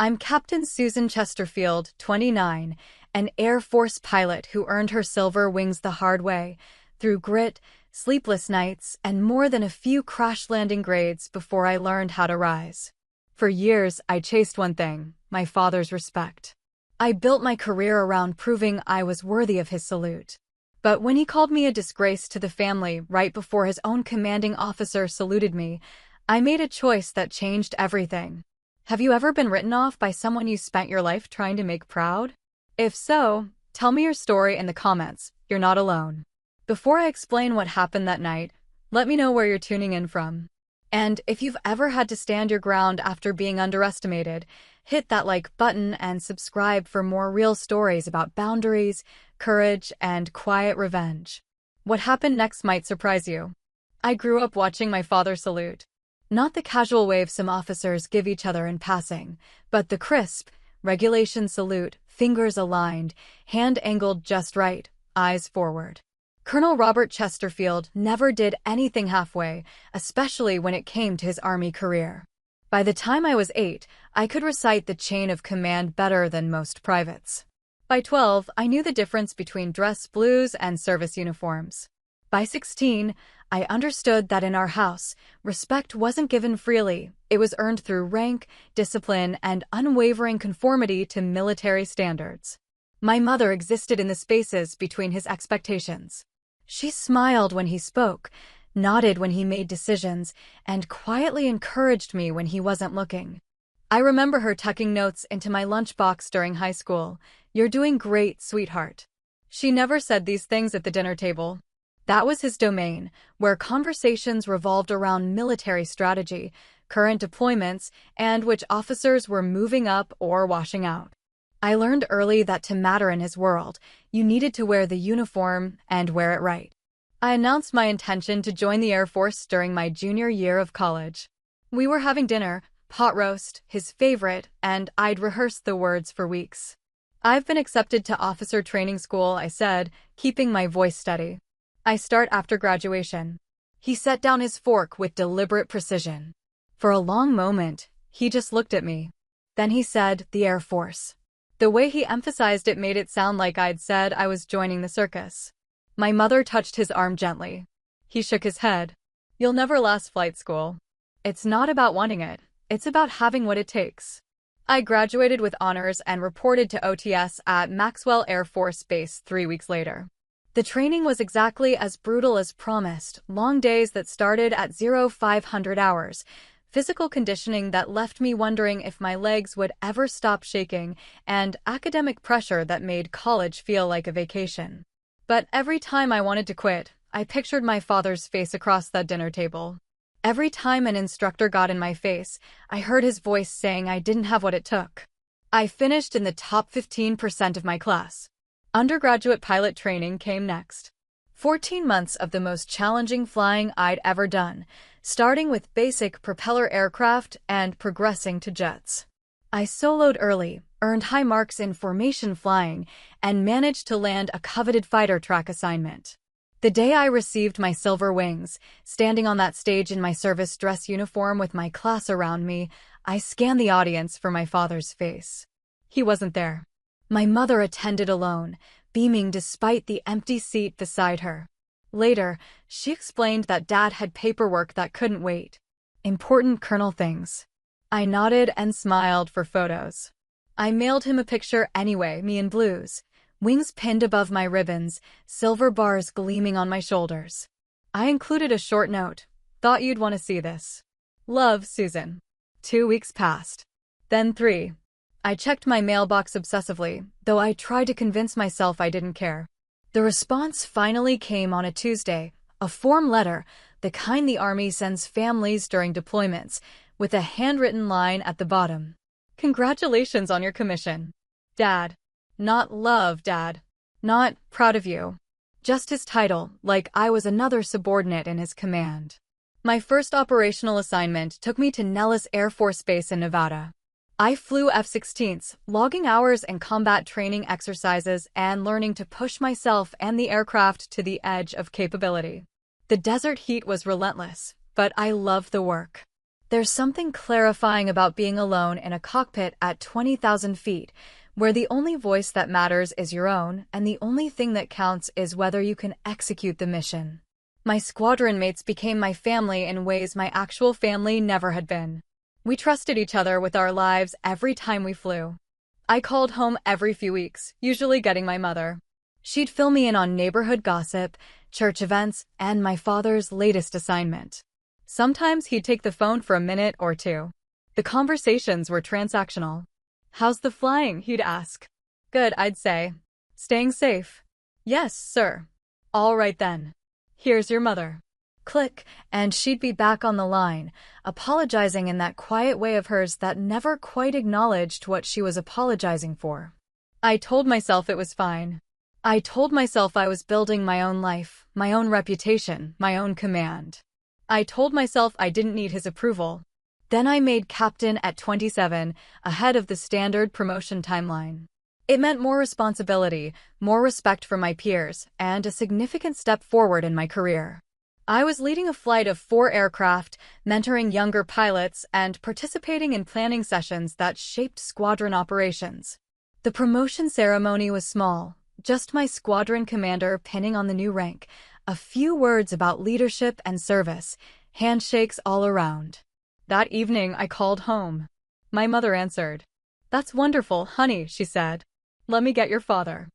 I'm Captain Susan Chesterfield, 29, an Air Force pilot who earned her silver wings the hard way, through grit, sleepless nights, and more than a few crash landing grades before I learned how to rise. For years, I chased one thing: my father's respect. I built my career around proving I was worthy of his salute. But when he called me a disgrace to the family right before his own commanding officer saluted me, I made a choice that changed everything. Have you ever been written off by someone you spent your life trying to make proud? If so, tell me your story in the comments. You're not alone. Before I explain what happened that night, let me know where you're tuning in from. And if you've ever had to stand your ground after being underestimated, hit that like button and subscribe for more real stories about boundaries, courage, and quiet revenge. What happened next might surprise you. I grew up watching my father salute. Not the casual wave some officers give each other in passing, but the crisp, regulation salute, fingers aligned, hand angled just right, eyes forward. Colonel Robert Chesterfield never did anything halfway, especially when it came to his Army career. By the time I was 8, I could recite the chain of command better than most privates. By 12, I knew the difference between dress blues and service uniforms. By 16, I understood that in our house, respect wasn't given freely. It was earned through rank, discipline, and unwavering conformity to military standards. My mother existed in the spaces between his expectations. She smiled when he spoke, nodded when he made decisions, and quietly encouraged me when he wasn't looking. I remember her tucking notes into my lunchbox during high school. "You're doing great, sweetheart." She never said these things at the dinner table. That was his domain, where conversations revolved around military strategy, current deployments, and which officers were moving up or washing out. I learned early that to matter in his world, you needed to wear the uniform and wear it right. I announced my intention to join the Air Force during my junior year of college. We were having dinner, pot roast, his favorite, and I'd rehearsed the words for weeks. "I've been accepted to officer training school," I said, keeping my voice steady. "I start after graduation." He set down his fork with deliberate precision. For a long moment, he just looked at me. Then he said, "The Air Force." The way he emphasized it made it sound like I'd said I was joining the circus. My mother touched his arm gently. He shook his head. "You'll never last flight school. It's not about wanting it. It's about having what it takes." I graduated with honors and reported to OTS at Maxwell Air Force Base 3 weeks later. The training was exactly as brutal as promised: long days that started at 0500 hours, physical conditioning that left me wondering if my legs would ever stop shaking, and academic pressure that made college feel like a vacation. But every time I wanted to quit, I pictured my father's face across that dinner table. Every time an instructor got in my face, I heard his voice saying I didn't have what it took. I finished in the top 15% of my class. Undergraduate pilot training came next. 14 months of the most challenging flying I'd ever done, starting with basic propeller aircraft and progressing to jets. I soloed early, earned high marks in formation flying, and managed to land a coveted fighter track assignment. The day I received my silver wings, standing on that stage in my service dress uniform with my class around me, I scanned the audience for my father's face. He wasn't there. My mother attended alone, beaming despite the empty seat beside her. Later, she explained that Dad had paperwork that couldn't wait. Important colonel things. I nodded and smiled for photos. I mailed him a picture anyway, me in blues, wings pinned above my ribbons, silver bars gleaming on my shoulders. I included a short note: "Thought you'd want to see this. Love, Susan." 2 weeks passed. Then 3. I checked my mailbox obsessively, though I tried to convince myself I didn't care. The response finally came on a Tuesday, a form letter, the kind the Army sends families during deployments, with a handwritten line at the bottom. "Congratulations on your commission. Dad." Not "Love, Dad." Not "Proud of you." Just his title, like I was another subordinate in his command. My first operational assignment took me to Nellis Air Force Base in Nevada. I flew F-16s, logging hours in combat training exercises and learning to push myself and the aircraft to the edge of capability. The desert heat was relentless, but I loved the work. There's something clarifying about being alone in a cockpit at 20,000 feet, where the only voice that matters is your own, and the only thing that counts is whether you can execute the mission. My squadron mates became my family in ways my actual family never had been. We trusted each other with our lives every time we flew. I called home every few weeks, usually getting my mother. She'd fill me in on neighborhood gossip, church events, and my father's latest assignment. Sometimes he'd take the phone for a minute or two. The conversations were transactional. "How's the flying?" he'd ask. "Good," I'd say. "Staying safe?" "Yes, sir." "All right then. Here's your mother." Click, and she'd be back on the line, apologizing in that quiet way of hers that never quite acknowledged what she was apologizing for. I told myself it was fine. I told myself I was building my own life, my own reputation, my own command. I told myself I didn't need his approval. Then I made captain at 27, ahead of the standard promotion timeline. It meant more responsibility, more respect for my peers, and a significant step forward in my career. I was leading a flight of 4 aircraft, mentoring younger pilots, and participating in planning sessions that shaped squadron operations. The promotion ceremony was small, just my squadron commander pinning on the new rank, a few words about leadership and service, handshakes all around. That evening, I called home. My mother answered. "That's wonderful, honey," she said. "Let me get your father."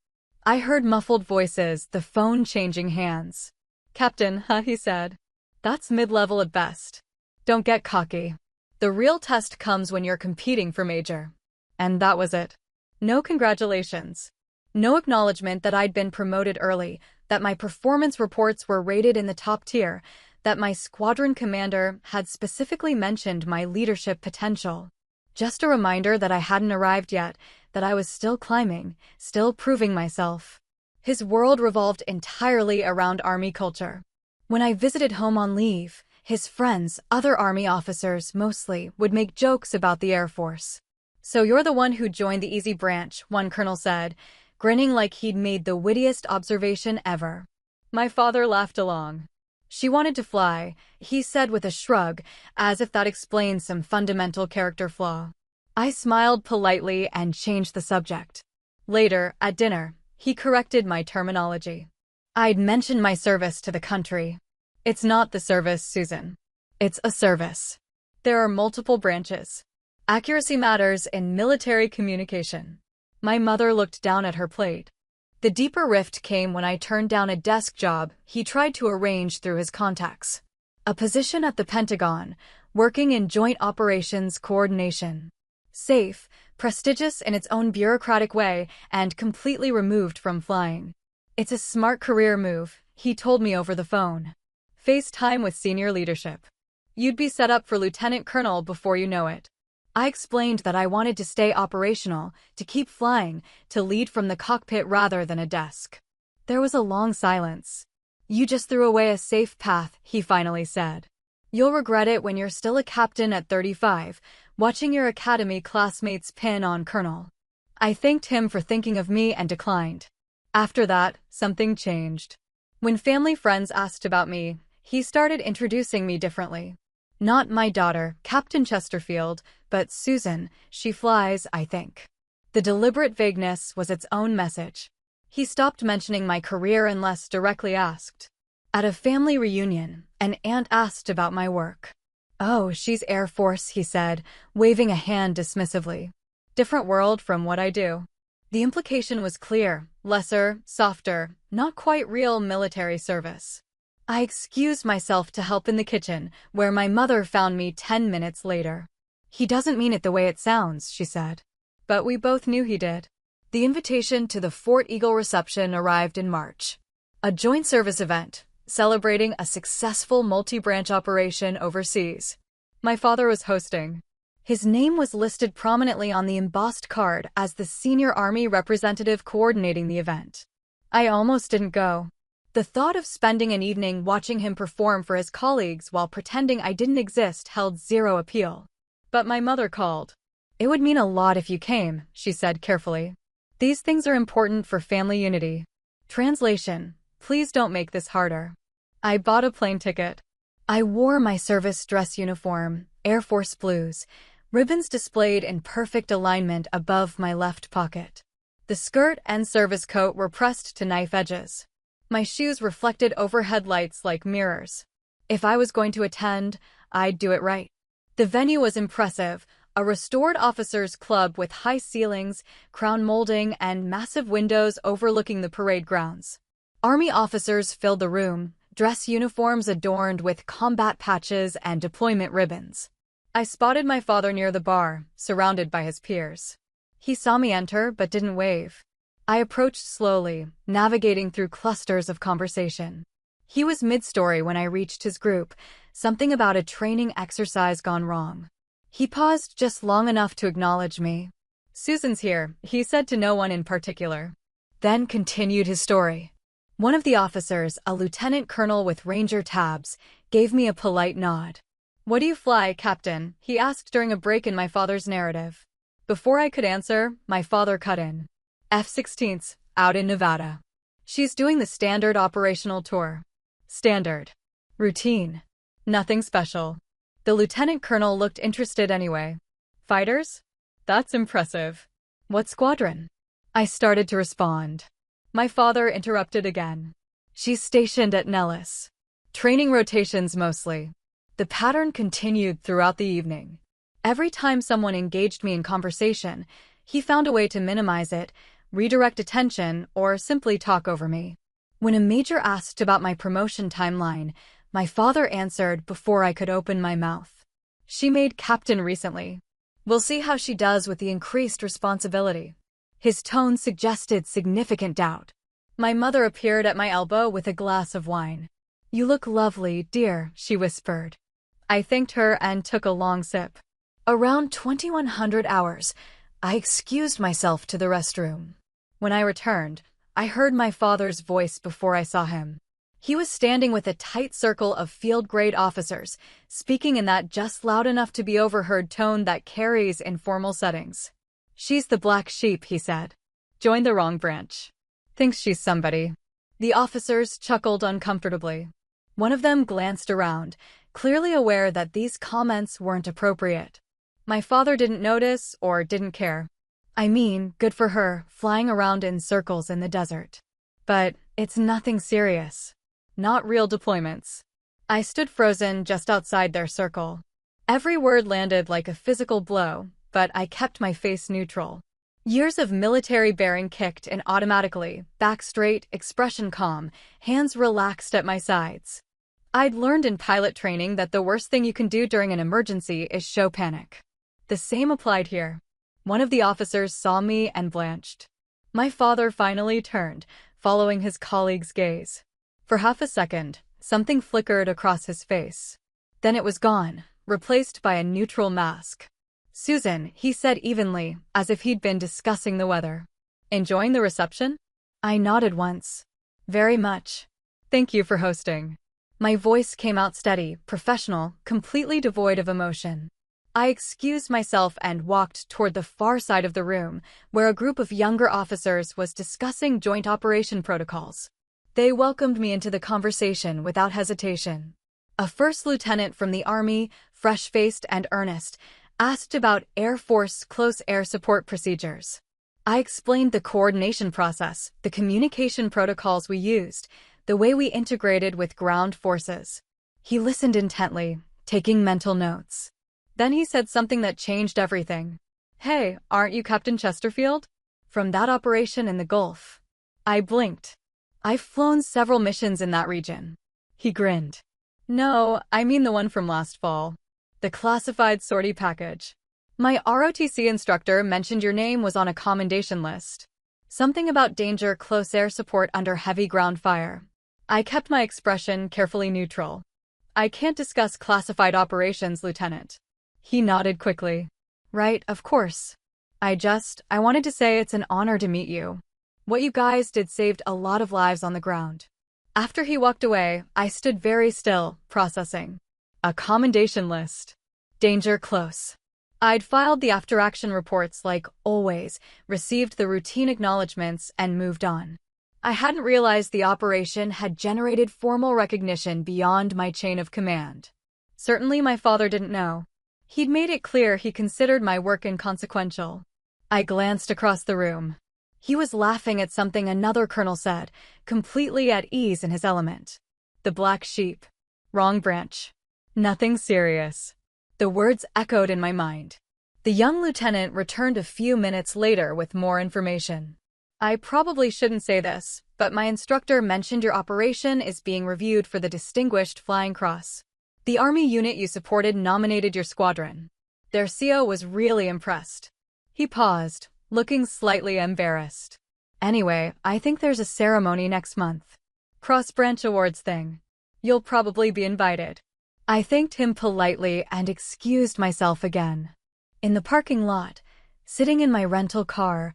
I heard muffled voices, the phone changing hands. "Captain, huh?" he said. "That's mid-level at best. Don't get cocky. The real test comes when you're competing for major." And that was it. No congratulations. No acknowledgement that I'd been promoted early, that my performance reports were rated in the top tier, that my squadron commander had specifically mentioned my leadership potential. Just a reminder that I hadn't arrived yet, that I was still climbing, still proving myself. His world revolved entirely around Army culture. When I visited home on leave, his friends, other Army officers mostly, would make jokes about the Air Force. "So you're the one who joined the easy branch," one colonel said, grinning like he'd made the wittiest observation ever. My father laughed along. "She wanted to fly," he said with a shrug, as if that explained some fundamental character flaw. I smiled politely and changed the subject. Later, at dinner, he corrected my terminology. I'd mentioned my service to the country. "It's not the service, Susan. It's a service. There are multiple branches. Accuracy matters in military communication." My mother looked down at her plate. The deeper rift came when I turned down a desk job he tried to arrange through his contacts. A position at the Pentagon, working in joint operations coordination. Safe, prestigious in its own bureaucratic way, and completely removed from flying. "It's a smart career move," he told me over the phone. "Face time with senior leadership. You'd be set up for lieutenant colonel before you know it." I explained that I wanted to stay operational, to keep flying, to lead from the cockpit rather than a desk. There was a long silence. "You just threw away a safe path," he finally said. "You'll regret it when you're still a captain at 35, watching your academy classmates pin on colonel." I thanked him for thinking of me and declined. After that, something changed. When family friends asked about me, he started introducing me differently. Not "my daughter, Captain Chesterfield," but "Susan, she flies, I think." The deliberate vagueness was its own message. He stopped mentioning my career unless directly asked. At a family reunion, an aunt asked about my work. "Oh, she's Air Force," he said, waving a hand dismissively. "Different world from what I do." The implication was clear: lesser, softer, not quite real military service. I excused myself to help in the kitchen, where my mother found me 10 minutes later. "He doesn't mean it the way it sounds," she said. But we both knew he did. The invitation to the Fort Eagle reception arrived in March. A joint service event, celebrating a successful multi-branch operation overseas. My father was hosting. His name was listed prominently on the embossed card as the senior Army representative coordinating the event. I almost didn't go. The thought of spending an evening watching him perform for his colleagues while pretending I didn't exist held zero appeal. But my mother called. "It would mean a lot if you came," she said carefully. "These things are important for family unity." Translation: please don't make this harder. I bought a plane ticket. I wore my service dress uniform, Air Force blues, ribbons displayed in perfect alignment above my left pocket. The skirt and service coat were pressed to knife edges. My shoes reflected overhead lights like mirrors. If I was going to attend, I'd do it right. The venue was impressive, a restored officers' club with high ceilings, crown molding, and massive windows overlooking the parade grounds. Army officers filled the room, dress uniforms adorned with combat patches and deployment ribbons. I spotted my father near the bar, surrounded by his peers. He saw me enter but didn't wave. I approached slowly, navigating through clusters of conversation. He was mid-story when I reached his group, something about a training exercise gone wrong. He paused just long enough to acknowledge me. "Susan's here," he said to no one in particular. Then continued his story. One of the officers, a lieutenant colonel with Ranger tabs, gave me a polite nod. "What do you fly, Captain?" he asked during a break in my father's narrative. Before I could answer, my father cut in. "F-16s, out in Nevada. She's doing the standard operational tour." Standard. Routine. Nothing special. The lieutenant colonel looked interested anyway. "Fighters? That's impressive. What squadron?" I started to respond. My father interrupted again. "She's stationed at Nellis. Training rotations mostly." The pattern continued throughout the evening. Every time someone engaged me in conversation, he found a way to minimize it, redirect attention, or simply talk over me. When a major asked about my promotion timeline, my father answered before I could open my mouth. "She made captain recently. We'll see how she does with the increased responsibility." His tone suggested significant doubt. My mother appeared at my elbow with a glass of wine. "You look lovely, dear," she whispered. I thanked her and took a long sip. Around 2100 hours, I excused myself to the restroom. When I returned, I heard my father's voice before I saw him. He was standing with a tight circle of field-grade officers, speaking in that just loud enough to be overheard tone that carries in formal settings. "She's the black sheep," he said. "Joined the wrong branch. Thinks she's somebody." The officers chuckled uncomfortably. One of them glanced around, clearly aware that these comments weren't appropriate. My father didn't notice or didn't care. I mean, good for her, flying around in circles in the desert. But it's nothing serious. Not real deployments. I stood frozen just outside their circle. Every word landed like a physical blow, but I kept my face neutral. Years of military bearing kicked in automatically, back straight, expression calm, hands relaxed at my sides. I'd learned in pilot training that the worst thing you can do during an emergency is show panic. The same applied here. One of the officers saw me and blanched. My father finally turned, following his colleague's gaze. For half a second, something flickered across his face. Then it was gone, replaced by a neutral mask. "Susan," he said evenly, as if he'd been discussing the weather. "Enjoying the reception?" I nodded once. "Very much. Thank you for hosting." My voice came out steady, professional, completely devoid of emotion. I excused myself and walked toward the far side of the room, where a group of younger officers was discussing joint operation protocols. They welcomed me into the conversation without hesitation. A first lieutenant from the Army, fresh-faced and earnest, asked about Air Force close air support procedures. I explained the coordination process, the communication protocols we used, the way we integrated with ground forces. He listened intently, taking mental notes. Then he said something that changed everything. "Hey, aren't you Captain Chesterfield? From that operation in the Gulf?" I blinked. "I've flown several missions in that region." He grinned. "No, I mean the one from last fall. The classified sortie package. My ROTC instructor mentioned your name was on a commendation list. Something about danger close air support under heavy ground fire." I kept my expression carefully neutral. "I can't discuss classified operations, Lieutenant." He nodded quickly. "Right, of course. I wanted to say it's an honor to meet you. What you guys did saved a lot of lives on the ground." After he walked away, I stood very still, processing. A commendation list. Danger close. I'd filed the after-action reports like always, received the routine acknowledgments, and moved on. I hadn't realized the operation had generated formal recognition beyond my chain of command. Certainly my father didn't know. He'd made it clear he considered my work inconsequential. I glanced across the room. He was laughing at something another colonel said, completely at ease in his element. The black sheep. Wrong branch. Nothing serious. The words echoed in my mind. The young lieutenant returned a few minutes later with more information. I probably shouldn't say this, but my instructor mentioned your operation is being reviewed for the Distinguished Flying Cross. The Army unit you supported nominated your squadron. Their CO was really impressed. He paused, looking slightly embarrassed. Anyway, I think there's a ceremony next month. Cross-branch awards thing. You'll probably be invited. I thanked him politely and excused myself again. In the parking lot, sitting in my rental car,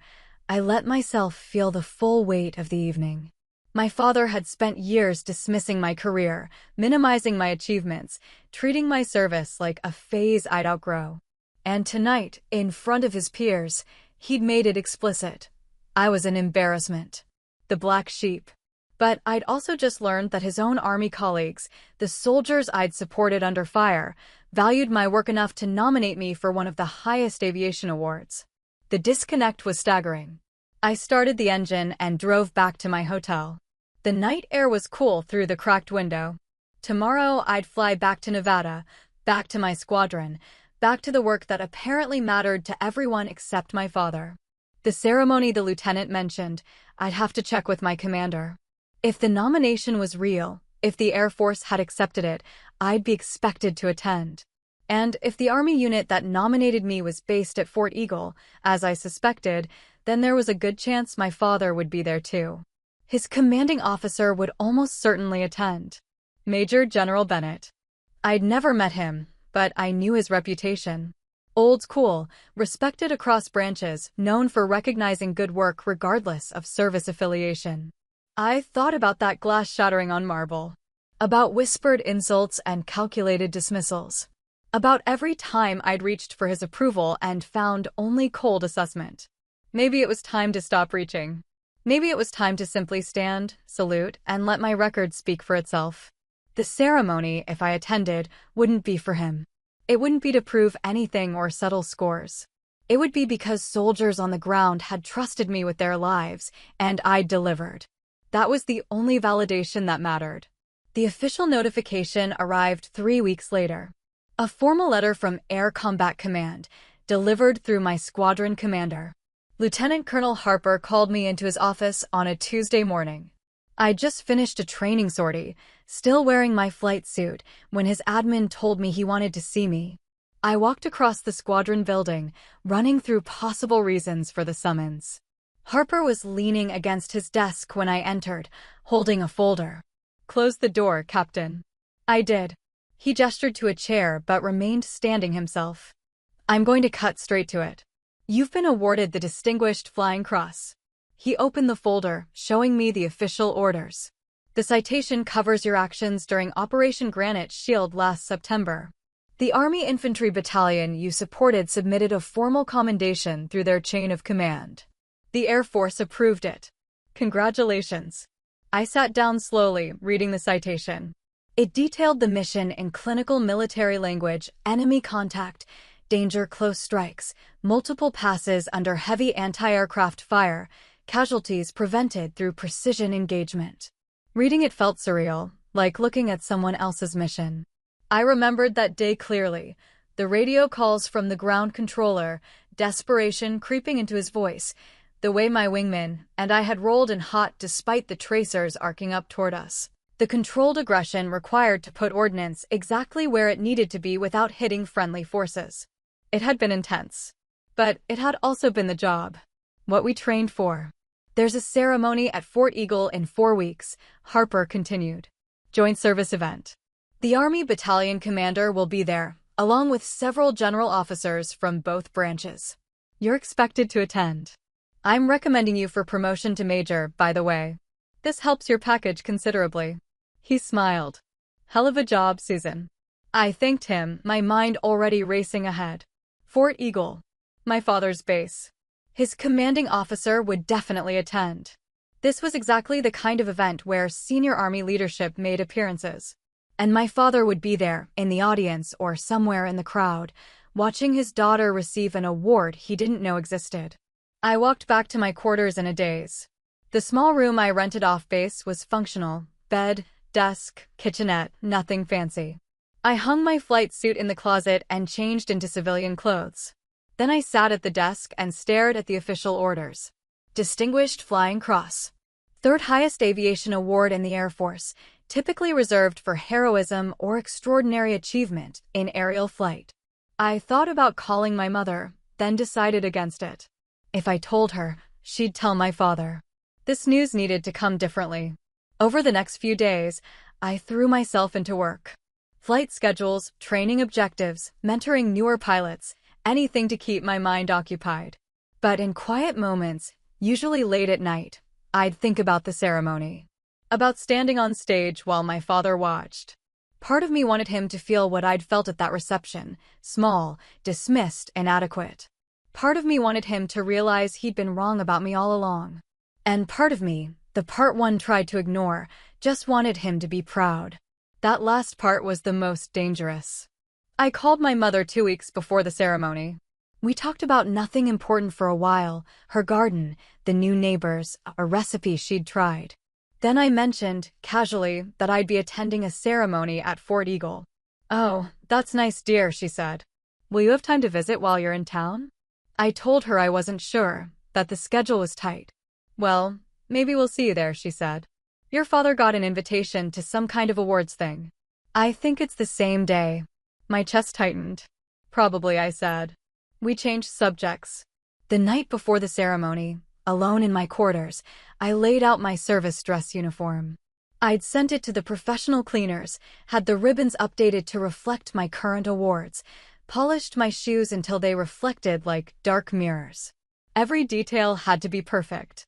I let myself feel the full weight of the evening. My father had spent years dismissing my career, minimizing my achievements, treating my service like a phase I'd outgrow. And tonight, in front of his peers, he'd made it explicit. I was an embarrassment. The black sheep. But I'd also just learned that his own Army colleagues, the soldiers I'd supported under fire, valued my work enough to nominate me for one of the highest aviation awards. The disconnect was staggering. I started the engine and drove back to my hotel. The night air was cool through the cracked window. Tomorrow I'd fly back to Nevada, back to my squadron, back to the work that apparently mattered to everyone except my father. The ceremony the lieutenant mentioned, I'd have to check with my commander. If the nomination was real, if the Air Force had accepted it, I'd be expected to attend. And if the Army unit that nominated me was based at Fort Eagle, as I suspected, then there was a good chance my father would be there too. His commanding officer would almost certainly attend. Major General Bennett. I'd never met him, but I knew his reputation. Old school, respected across branches, known for recognizing good work regardless of service affiliation. I thought about that glass shattering on marble. About whispered insults and calculated dismissals. About every time I'd reached for his approval and found only cold assessment. Maybe it was time to stop reaching. Maybe it was time to simply stand, salute, and let my record speak for itself. The ceremony, if I attended, wouldn't be for him. It wouldn't be to prove anything or settle scores. It would be because soldiers on the ground had trusted me with their lives, and I'd delivered. That was the only validation that mattered. The official notification arrived 3 weeks later. A formal letter from Air Combat Command, delivered through my squadron commander. Lieutenant Colonel Harper called me into his office on a Tuesday morning. I'd just finished a training sortie, still wearing my flight suit, when his admin told me he wanted to see me. I walked across the squadron building, running through possible reasons for the summons. Harper was leaning against his desk when I entered, holding a folder. "Close the door, Captain." I did. He gestured to a chair but remained standing himself. "I'm going to cut straight to it. You've been awarded the Distinguished Flying Cross." He opened the folder, showing me the official orders. "The citation covers your actions during Operation Granite Shield last September. The Army Infantry Battalion you supported submitted a formal commendation through their chain of command. The Air Force approved it. Congratulations." I sat down slowly, reading the citation. It detailed the mission in clinical military language, enemy contact, danger close strikes, multiple passes under heavy anti-aircraft fire, casualties prevented through precision engagement. Reading it felt surreal, like looking at someone else's mission. I remembered that day clearly, the radio calls from the ground controller, desperation creeping into his voice, the way my wingman and I had rolled in hot despite the tracers arcing up toward us. The controlled aggression required to put ordnance exactly where it needed to be without hitting friendly forces. It had been intense. But it had also been the job. What we trained for. "There's a ceremony at Fort Eagle in 4 weeks, Harper continued. "Joint service event. The Army Battalion Commander will be there, along with several general officers from both branches. You're expected to attend. I'm recommending you for promotion to Major, by the way. This helps your package considerably." He smiled. "Hell of a job, Susan." I thanked him, my mind already racing ahead. Fort Eagle. My father's base. His commanding officer would definitely attend. This was exactly the kind of event where senior Army leadership made appearances. And my father would be there, in the audience or somewhere in the crowd, watching his daughter receive an award he didn't know existed. I walked back to my quarters in a daze. The small room I rented off base was functional: bed, desk, kitchenette, nothing fancy. I hung my flight suit in the closet and changed into civilian clothes. Then I sat at the desk and stared at the official orders. Distinguished Flying Cross. Third highest aviation award in the Air Force, typically reserved for heroism or extraordinary achievement in aerial flight. I thought about calling my mother, then decided against it. If I told her, she'd tell my father. This news needed to come differently. Over the next few days, I threw myself into work. Flight schedules, training objectives, mentoring newer pilots, anything to keep my mind occupied. But in quiet moments, usually late at night, I'd think about the ceremony. About standing on stage while my father watched. Part of me wanted him to feel what I'd felt at that reception: small, dismissed, inadequate. Part of me wanted him to realize he'd been wrong about me all along. And part of me, the part one tried to ignore, just wanted him to be proud. That last part was the most dangerous. I called my mother 2 weeks before the ceremony. We talked about nothing important for a while: her garden, the new neighbors, a recipe she'd tried. Then I mentioned, casually, that I'd be attending a ceremony at Fort Eagle. "Oh, that's nice, dear," she said. "Will you have time to visit while you're in town?" I told her I wasn't sure, that the schedule was tight. "Well, maybe we'll see you there," she said. "Your father got an invitation to some kind of awards thing." "I think it's the same day." My chest tightened. "Probably," I said. We changed subjects. The night before the ceremony, alone in my quarters, I laid out my service dress uniform. I'd sent it to the professional cleaners, had the ribbons updated to reflect my current awards, polished my shoes until they reflected like dark mirrors. Every detail had to be perfect.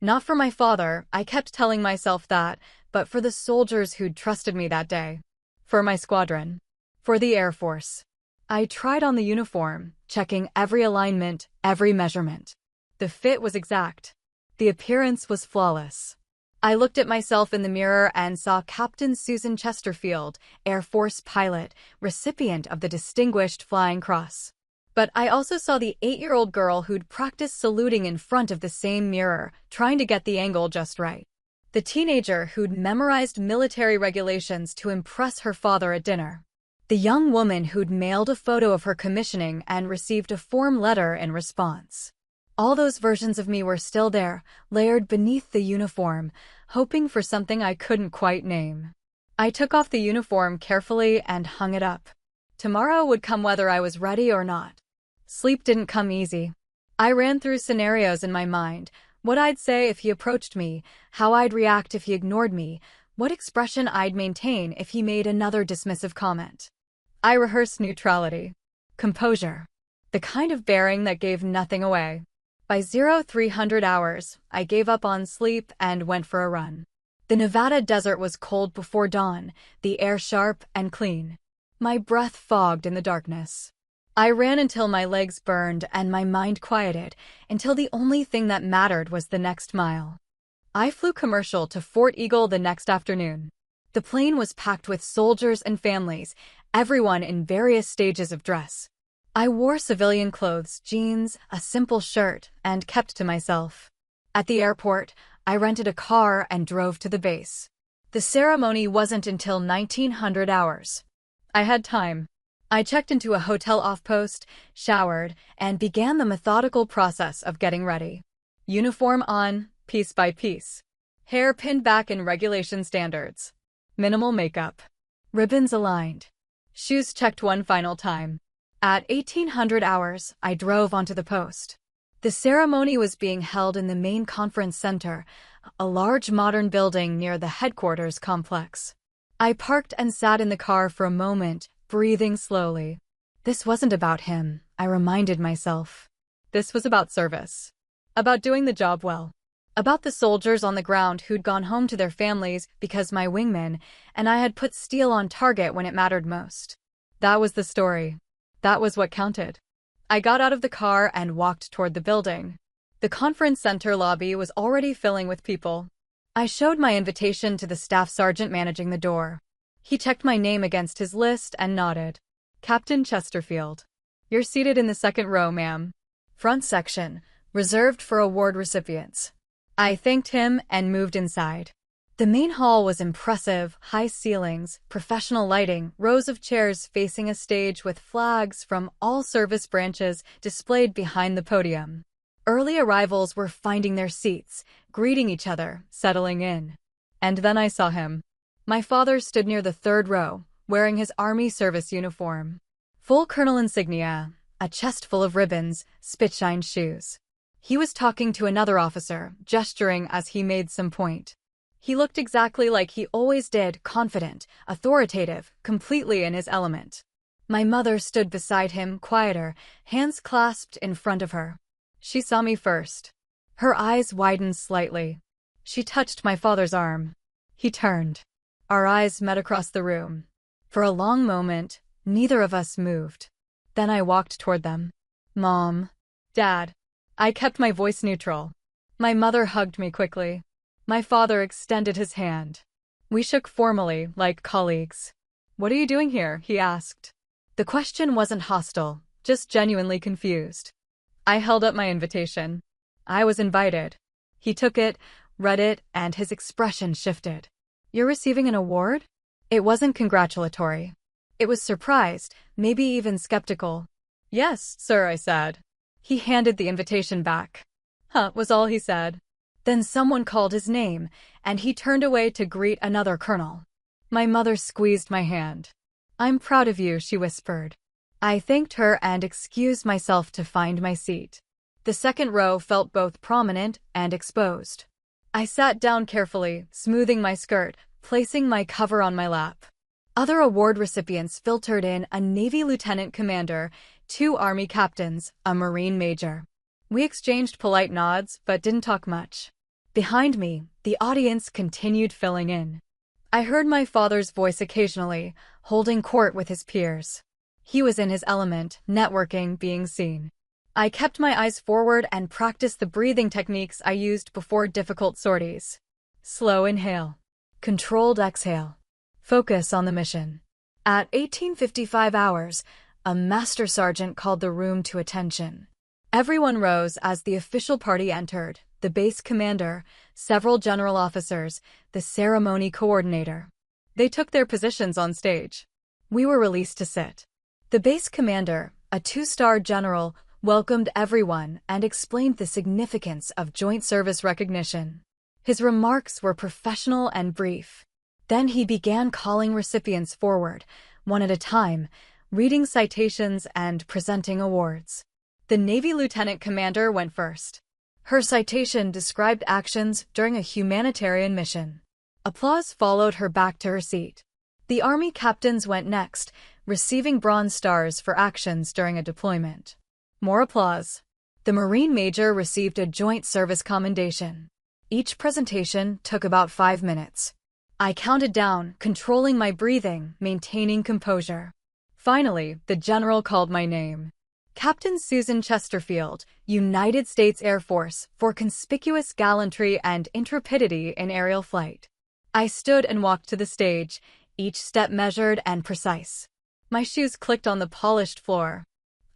Not for my father, I kept telling myself that, but for the soldiers who'd trusted me that day. For my squadron. For the Air Force. I tried on the uniform, checking every alignment, every measurement. The fit was exact. The appearance was flawless. I looked at myself in the mirror and saw Captain Susan Chesterfield, Air Force pilot, recipient of the Distinguished Flying Cross. But I also saw the 8-year-old girl who'd practiced saluting in front of the same mirror, trying to get the angle just right. The teenager who'd memorized military regulations to impress her father at dinner. The young woman who'd mailed a photo of her commissioning and received a form letter in response. All those versions of me were still there, layered beneath the uniform, hoping for something I couldn't quite name. I took off the uniform carefully and hung it up. Tomorrow would come whether I was ready or not. Sleep didn't come easy. I ran through scenarios in my mind: what I'd say if he approached me, how I'd react if he ignored me, what expression I'd maintain if he made another dismissive comment. I rehearsed neutrality. Composure. The kind of bearing that gave nothing away. By 0300 hours, I gave up on sleep and went for a run. The Nevada desert was cold before dawn, the air sharp and clean. My breath fogged in the darkness. I ran until my legs burned and my mind quieted, until the only thing that mattered was the next mile. I flew commercial to Fort Eagle the next afternoon. The plane was packed with soldiers and families, everyone in various stages of dress. I wore civilian clothes, jeans, a simple shirt, and kept to myself. At the airport, I rented a car and drove to the base. The ceremony wasn't until 1900 hours. I had time. I checked into a hotel off-post, showered, and began the methodical process of getting ready. Uniform on, piece by piece. Hair pinned back in regulation standards. Minimal makeup. Ribbons aligned. Shoes checked one final time. At 1800 hours, I drove onto the post. The ceremony was being held in the main conference center, a large modern building near the headquarters complex. I parked and sat in the car for a moment, breathing slowly. This wasn't about him, I reminded myself. This was about service. About doing the job well. About the soldiers on the ground who'd gone home to their families because my wingman and I had put steel on target when it mattered most. That was the story. That was what counted. I got out of the car and walked toward the building. The conference center lobby was already filling with people. I showed my invitation to the staff sergeant managing the door. He checked my name against his list and nodded. Captain Chesterfield. You're seated in the second row, ma'am. Front section, reserved for award recipients. I thanked him and moved inside. The main hall was impressive, high ceilings, professional lighting, rows of chairs facing a stage with flags from all service branches displayed behind the podium. Early arrivals were finding their seats, greeting each other, settling in. And then I saw him. My father stood near the third row, wearing his army service uniform. Full colonel insignia, a chest full of ribbons, spit-shined shoes. He was talking to another officer, gesturing as he made some point. He looked exactly like he always did, confident, authoritative, completely in his element. My mother stood beside him, quieter, hands clasped in front of her. She saw me first. Her eyes widened slightly. She touched my father's arm. He turned. Our eyes met across the room. For a long moment, neither of us moved. Then I walked toward them. Mom. Dad. I kept my voice neutral. My mother hugged me quickly. My father extended his hand. We shook formally, like colleagues. What are you doing here? He asked. The question wasn't hostile, just genuinely confused. I held up my invitation. I was invited. He took it, read it, and his expression shifted. You're receiving an award? It wasn't congratulatory. It was surprised, maybe even skeptical. Yes, sir, I said. He handed the invitation back. Huh, was all he said. Then someone called his name, and he turned away to greet another colonel. My mother squeezed my hand. I'm proud of you, she whispered. I thanked her and excused myself to find my seat. The second row felt both prominent and exposed. I sat down carefully, smoothing my skirt, placing my cover on my lap. Other award recipients filtered in: a Navy lieutenant commander, 2 Army captains, a Marine major. We exchanged polite nods, but didn't talk much. Behind me, the audience continued filling in. I heard my father's voice occasionally, holding court with his peers. He was in his element, networking, being seen. I kept my eyes forward and practiced the breathing techniques I used before difficult sorties. Slow inhale. Controlled exhale. Focus on the mission. At 18:55 hours, a master sergeant called the room to attention. Everyone rose as the official party entered: the base commander, several general officers, the ceremony coordinator. They took their positions on stage. We were released to sit. The base commander, a 2-star general, welcomed everyone and explained the significance of joint service recognition. His remarks were professional and brief. Then he began calling recipients forward, one at a time, reading citations and presenting awards. The Navy lieutenant commander went first. Her citation described actions during a humanitarian mission. Applause followed her back to her seat. The Army captains went next, receiving bronze stars for actions during a deployment. More applause. The Marine major received a joint service commendation. Each presentation took about 5 minutes. I counted down, controlling my breathing, maintaining composure. Finally, the general called my name. Captain Susan Chesterfield, United States Air Force, for conspicuous gallantry and intrepidity in aerial flight. I stood and walked to the stage, each step measured and precise. My shoes clicked on the polished floor.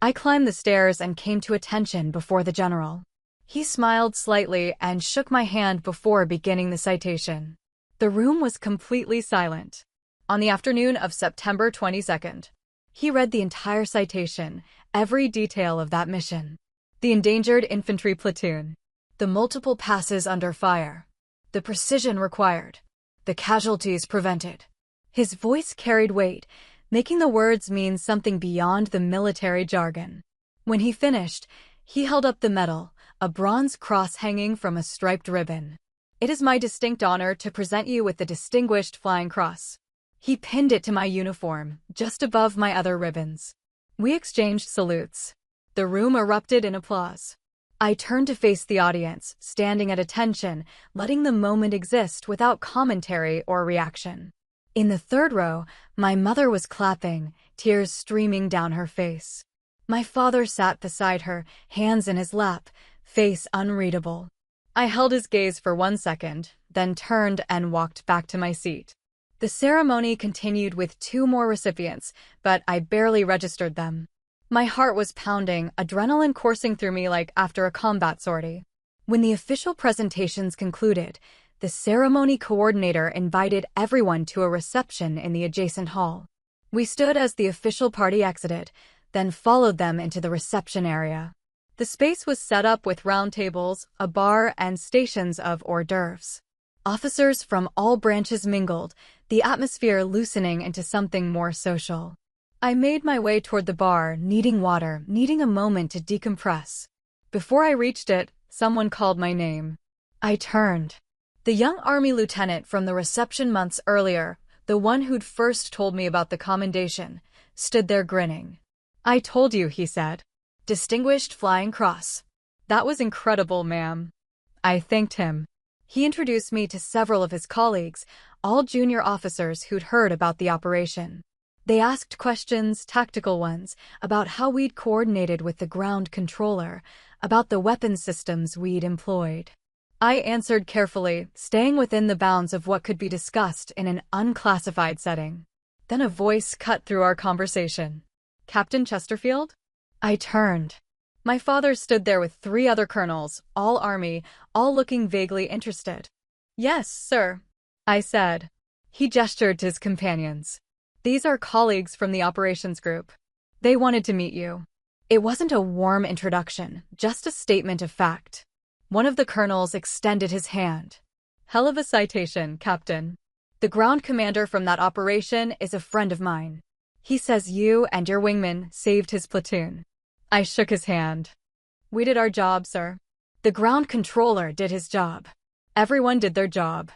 I climbed the stairs and came to attention before the general. He smiled slightly and shook my hand before beginning the citation. The room was completely silent. On the afternoon of September 22nd, he read the entire citation, every detail of that mission. The endangered infantry platoon. The multiple passes under fire. The precision required. The casualties prevented. His voice carried weight, making the words mean something beyond the military jargon. When he finished, he held up the medal, a bronze cross hanging from a striped ribbon. It is my distinct honor to present you with the Distinguished Flying Cross. He pinned it to my uniform, just above my other ribbons. We exchanged salutes. The room erupted in applause. I turned to face the audience, standing at attention, letting the moment exist without commentary or reaction. In the third row, my mother was clapping, tears streaming down her face. My father sat beside her, hands in his lap, face unreadable. I held his gaze for 1 second, then turned and walked back to my seat. The ceremony continued with 2 more recipients, but I barely registered them. My heart was pounding, adrenaline coursing through me like after a combat sortie. When the official presentations concluded, the ceremony coordinator invited everyone to a reception in the adjacent hall. We stood as the official party exited, then followed them into the reception area. The space was set up with round tables, a bar, and stations of hors d'oeuvres. Officers from all branches mingled, the atmosphere loosening into something more social. I made my way toward the bar, needing water, needing a moment to decompress. Before I reached it, someone called my name. I turned. The young Army lieutenant from the reception months earlier, the one who'd first told me about the commendation, stood there grinning. "I told you," he said. "Distinguished Flying Cross." "That was incredible, ma'am." I thanked him. He introduced me to several of his colleagues, all junior officers who'd heard about the operation. They asked questions, tactical ones, about how we'd coordinated with the ground controller, about the weapon systems we'd employed. I answered carefully, staying within the bounds of what could be discussed in an unclassified setting. Then a voice cut through our conversation. "Captain Chesterfield?" I turned. My father stood there with 3 other colonels, all Army, all looking vaguely interested. "Yes, sir," I said. He gestured to his companions. "These are colleagues from the operations group. They wanted to meet you." It wasn't a warm introduction, just a statement of fact. One of the colonels extended his hand. "Hell of a citation, Captain. The ground commander from that operation is a friend of mine. He says you and your wingman saved his platoon." I shook his hand. "We did our job, sir." "The ground controller did his job." "Everyone did their job."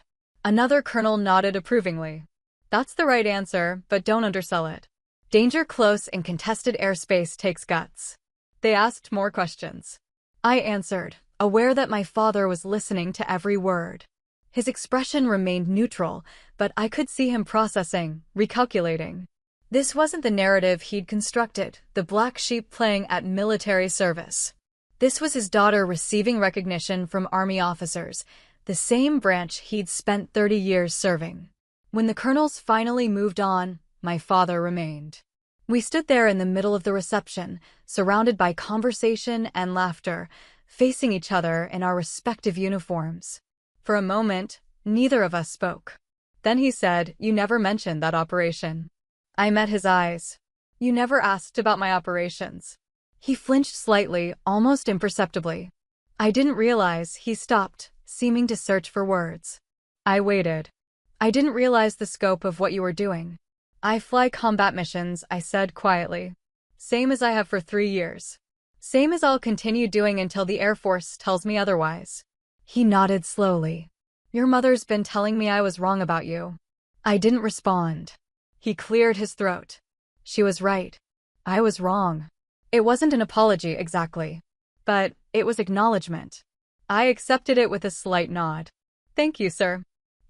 Another colonel nodded approvingly. "That's the right answer, but don't undersell it. Danger close in contested airspace takes guts." They asked more questions. I answered, aware that my father was listening to every word. His expression remained neutral, but I could see him processing, recalculating. This wasn't the narrative he'd constructed, the black sheep playing at military service. This was his daughter receiving recognition from Army officers, the same branch he'd spent 30 years serving. When the colonels finally moved on, my father remained. We stood there in the middle of the reception, surrounded by conversation and laughter, facing each other in our respective uniforms. For a moment, neither of us spoke. Then he said, "You never mentioned that operation." I met his eyes. "You never asked about my operations." He flinched slightly, almost imperceptibly. I didn't realize he stopped, seeming to search for words. I waited. "I didn't realize the scope of what you were doing." "I fly combat missions," I said quietly. "Same as I have for 3 years. Same as I'll continue doing until the Air Force tells me otherwise." He nodded slowly. "Your mother's been telling me I was wrong about you." I didn't respond. He cleared his throat. "She was right. I was wrong." It wasn't an apology exactly, but it was acknowledgement. I accepted it with a slight nod. "Thank you, sir."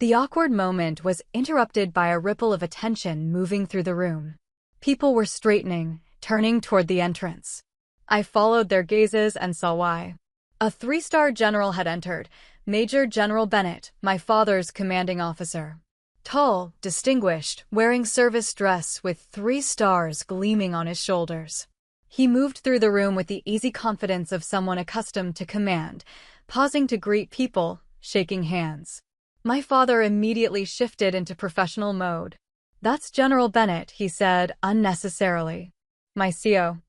The awkward moment was interrupted by a ripple of attention moving through the room. People were straightening, turning toward the entrance. I followed their gazes and saw why. A 3-star general had entered, Major General Bennett, my father's commanding officer. Tall, distinguished, wearing service dress with 3 stars gleaming on his shoulders. He moved through the room with the easy confidence of someone accustomed to command, pausing to greet people, shaking hands. My father immediately shifted into professional mode. "That's General Bennett," he said, unnecessarily. "My CO."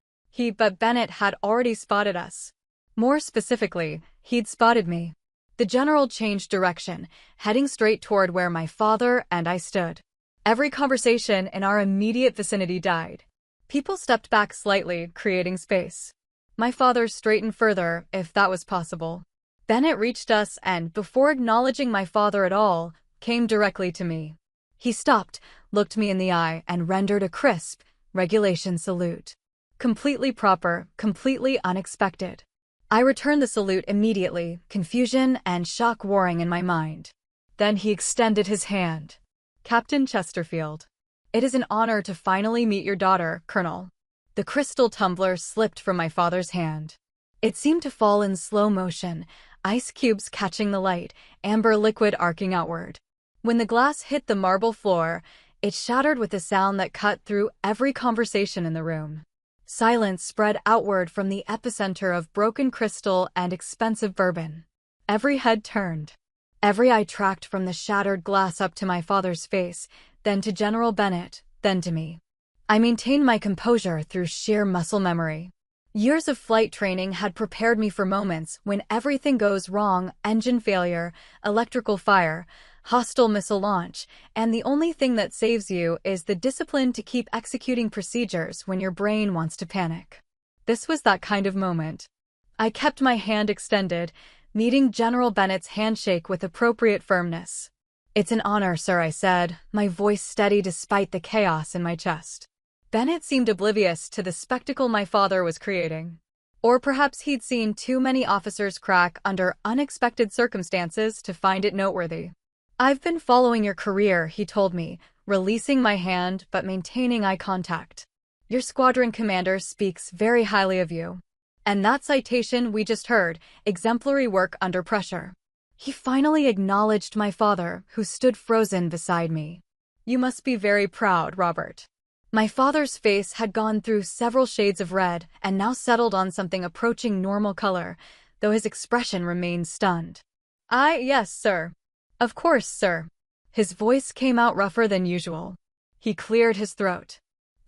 But Bennett had already spotted us. More specifically, he'd spotted me. The general changed direction, heading straight toward where my father and I stood. Every conversation in our immediate vicinity died. People stepped back slightly, creating space. My father straightened further, if that was possible. Bennett reached us and, before acknowledging my father at all, came directly to me. He stopped, looked me in the eye, and rendered a crisp, regulation salute. Completely proper, completely unexpected. I returned the salute immediately, confusion and shock warring in my mind. Then he extended his hand. "Captain Chesterfield. It is an honor to finally meet your daughter, Colonel." The crystal tumbler slipped from my father's hand. It seemed to fall in slow motion, ice cubes catching the light, amber liquid arcing outward. When the glass hit the marble floor, it shattered with a sound that cut through every conversation in the room. Silence spread outward from the epicenter of broken crystal and expensive bourbon. Every head turned. Every eye tracked from the shattered glass up to my father's face, then to General Bennett, then to me. I maintained my composure through sheer muscle memory. Years of flight training had prepared me for moments when everything goes wrong: engine failure, electrical fire, hostile missile launch, and the only thing that saves you is the discipline to keep executing procedures when your brain wants to panic. This was that kind of moment. I kept my hand extended, meeting General Bennett's handshake with appropriate firmness. "It's an honor, sir," I said, my voice steady despite the chaos in my chest. Bennett seemed oblivious to the spectacle my father was creating. Or perhaps he'd seen too many officers crack under unexpected circumstances to find it noteworthy. "I've been following your career," he told me, releasing my hand but maintaining eye contact. "Your squadron commander speaks very highly of you. And that citation we just heard, exemplary work under pressure." He finally acknowledged my father, who stood frozen beside me. "You must be very proud, Robert." My father's face had gone through several shades of red and now settled on something approaching normal color, though his expression remained stunned. Yes, sir. Of course, sir." His voice came out rougher than usual. He cleared his throat.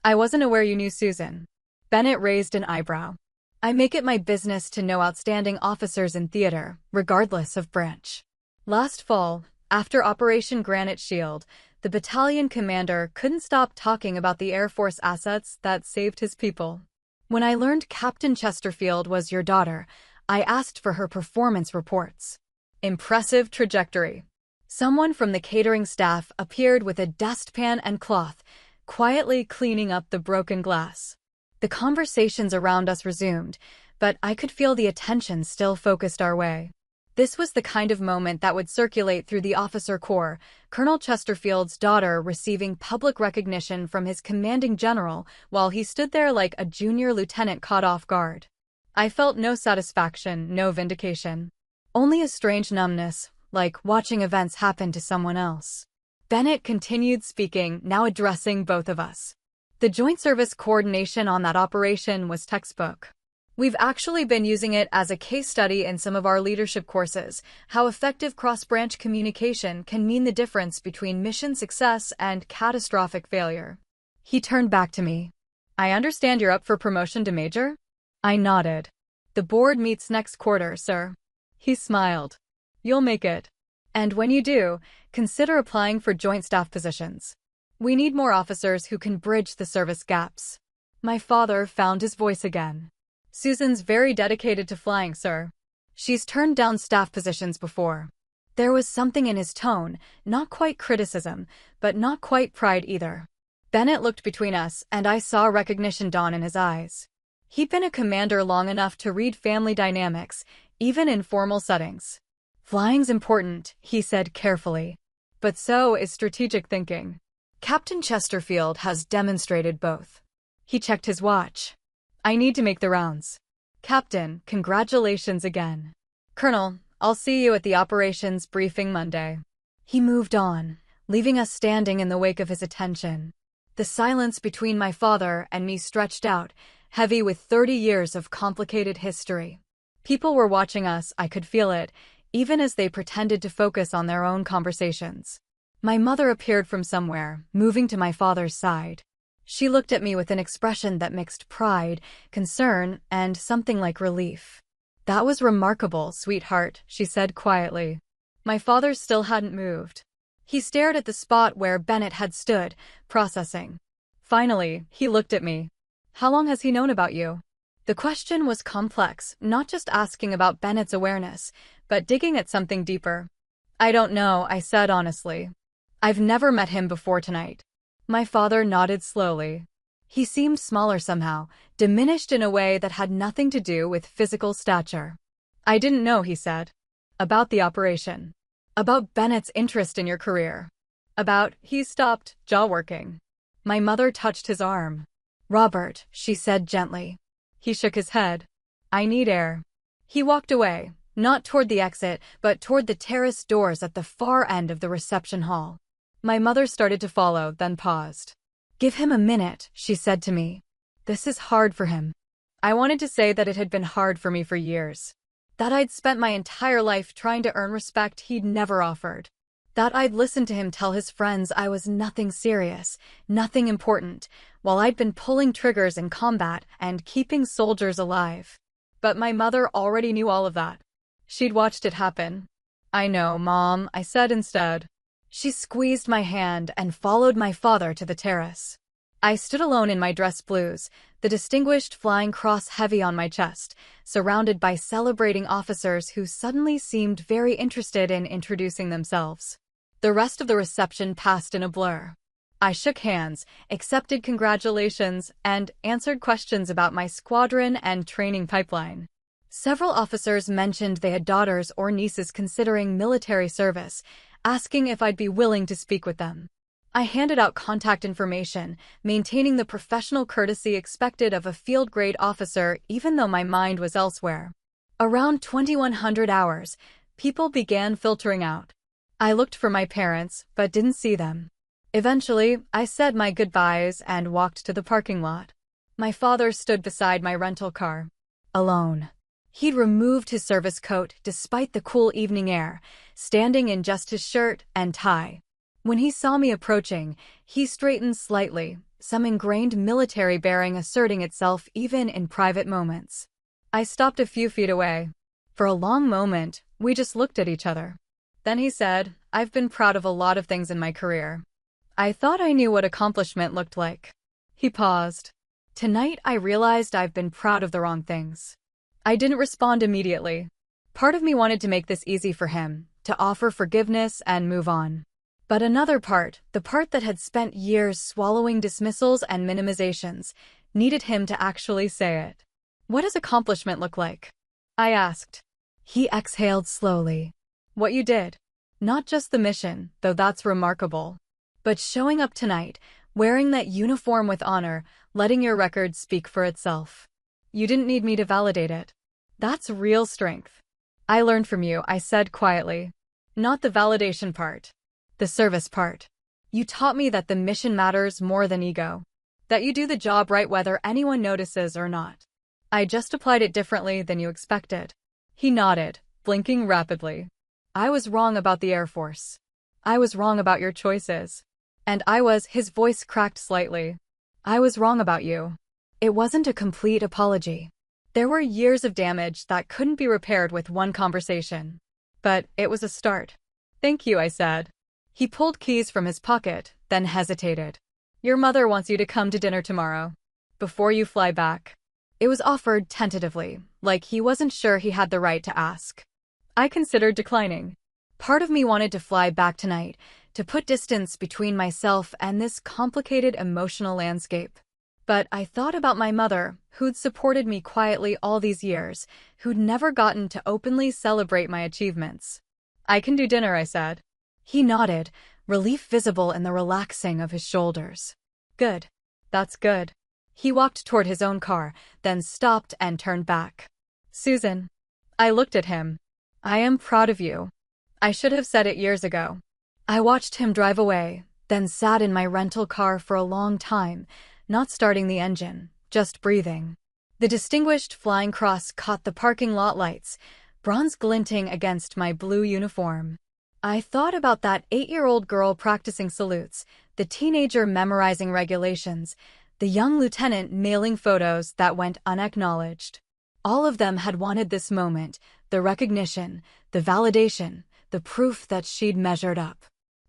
"I wasn't aware you knew Susan." Bennett raised an eyebrow. "I make it my business to know outstanding officers in theater, regardless of branch. Last fall, after Operation Granite Shield, the battalion commander couldn't stop talking about the Air Force assets that saved his people. When I learned Captain Chesterfield was your daughter, I asked for her performance reports." Impressive trajectory. Someone from the catering staff appeared with a dustpan and cloth, quietly cleaning up the broken glass. The conversations around us resumed, but I could feel the attention still focused our way. This was the kind of moment that would circulate through the officer corps, Colonel Chesterfield's daughter receiving public recognition from his commanding general while he stood there like a junior lieutenant caught off guard. I felt no satisfaction, no vindication. Only a strange numbness, like watching events happen to someone else. Bennett continued speaking, now addressing both of us. "The joint service coordination on that operation was textbook. We've actually been using it as a case study in some of our leadership courses, how effective cross-branch communication can mean the difference between mission success and catastrophic failure." He turned back to me. "I understand you're up for promotion to major?" I nodded. "The board meets next quarter, sir." He smiled. "You'll make it. And when you do, consider applying for joint staff positions. We need more officers who can bridge the service gaps." My father found his voice again. "Susan's very dedicated to flying, sir. She's turned down staff positions before." There was something in his tone, not quite criticism, but not quite pride either. Bennett looked between us, and I saw recognition dawn in his eyes. He'd been a commander long enough to read family dynamics, even in formal settings. "Flying's important," he said carefully. "But so is strategic thinking. Captain Chesterfield has demonstrated both." He checked his watch. "I need to make the rounds." "Captain, congratulations again." "Colonel, I'll see you at the operations briefing Monday." He moved on, leaving us standing in the wake of his attention. The silence between my father and me stretched out, heavy with 30 years of complicated history. People were watching us, I could feel it, even as they pretended to focus on their own conversations. My mother appeared from somewhere, moving to my father's side. She looked at me with an expression that mixed pride, concern, and something like relief. "That was remarkable, sweetheart," she said quietly. My father still hadn't moved. He stared at the spot where Bennett had stood, processing. Finally, he looked at me. "How long has he known about you?" The question was complex, not just asking about Bennett's awareness, but digging at something deeper. "I don't know," I said honestly. "I've never met him before tonight." My father nodded slowly. He seemed smaller somehow, diminished in a way that had nothing to do with physical stature. "I didn't know," he said. "About the operation. About Bennett's interest in your career. About—" He stopped, jaw working. My mother touched his arm. "Robert," she said gently. He shook his head. "I need air." He walked away, not toward the exit, but toward the terrace doors at the far end of the reception hall. My mother started to follow, then paused. "Give him a minute," she said to me. This is hard for him. I wanted to say that it had been hard for me for years. That I'd spent my entire life trying to earn respect he'd never offered. That I'd listened to him tell his friends I was nothing serious, nothing important, while I'd been pulling triggers in combat and keeping soldiers alive. But my mother already knew all of that. She'd watched it happen. I know, Mom, I said instead. She squeezed my hand and followed my father to the terrace. I stood alone in my dress blues, the distinguished flying cross heavy on my chest, surrounded by celebrating officers who suddenly seemed very interested in introducing themselves. The rest of the reception passed in a blur. I shook hands, accepted congratulations, and answered questions about my squadron and training pipeline. Several officers mentioned they had daughters or nieces considering military service, asking if I'd be willing to speak with them. I handed out contact information, maintaining the professional courtesy expected of a field-grade officer even though my mind was elsewhere. Around 2100 hours, people began filtering out. I looked for my parents, but didn't see them. Eventually, I said my goodbyes and walked to the parking lot. My father stood beside my rental car. Alone. He'd removed his service coat despite the cool evening air, standing in just his shirt and tie. When he saw me approaching, he straightened slightly, some ingrained military bearing asserting itself even in private moments. I stopped a few feet away. For a long moment, we just looked at each other. Then he said, I've been proud of a lot of things in my career. I thought I knew what accomplishment looked like. He paused. Tonight I realized I've been proud of the wrong things. I didn't respond immediately. Part of me wanted to make this easy for him, to offer forgiveness and move on. But another part, the part that had spent years swallowing dismissals and minimizations, needed him to actually say it. What does accomplishment look like? I asked. He exhaled slowly. What you did. Not just the mission, though that's remarkable. But showing up tonight, wearing that uniform with honor, letting your record speak for itself. You didn't need me to validate it. That's real strength. I learned from you, I said quietly. Not the validation part. The service part. You taught me that the mission matters more than ego. That you do the job right whether anyone notices or not. I just applied it differently than you expected. He nodded, blinking rapidly. I was wrong about the Air Force. I was wrong about your choices. And his voice cracked slightly. I was wrong about you. It wasn't a complete apology. There were years of damage that couldn't be repaired with one conversation. But it was a start. Thank you, I said. He pulled keys from his pocket, then hesitated. Your mother wants you to come to dinner tomorrow. Before you fly back. It was offered tentatively, like he wasn't sure he had the right to ask. I considered declining. Part of me wanted to fly back tonight, to put distance between myself and this complicated emotional landscape. But I thought about my mother, who'd supported me quietly all these years, who'd never gotten to openly celebrate my achievements. I can do dinner, I said. He nodded, relief visible in the relaxing of his shoulders. Good. That's good. He walked toward his own car, then stopped and turned back. Susan. I looked at him. I am proud of you. I should have said it years ago. I watched him drive away, then sat in my rental car for a long time, not starting the engine, just breathing. The distinguished flying cross caught the parking lot lights, bronze glinting against my blue uniform. I thought about that 8-year-old girl practicing salutes, the teenager memorizing regulations, the young lieutenant mailing photos that went unacknowledged. All of them had wanted this moment, the recognition, the validation, the proof that she'd measured up.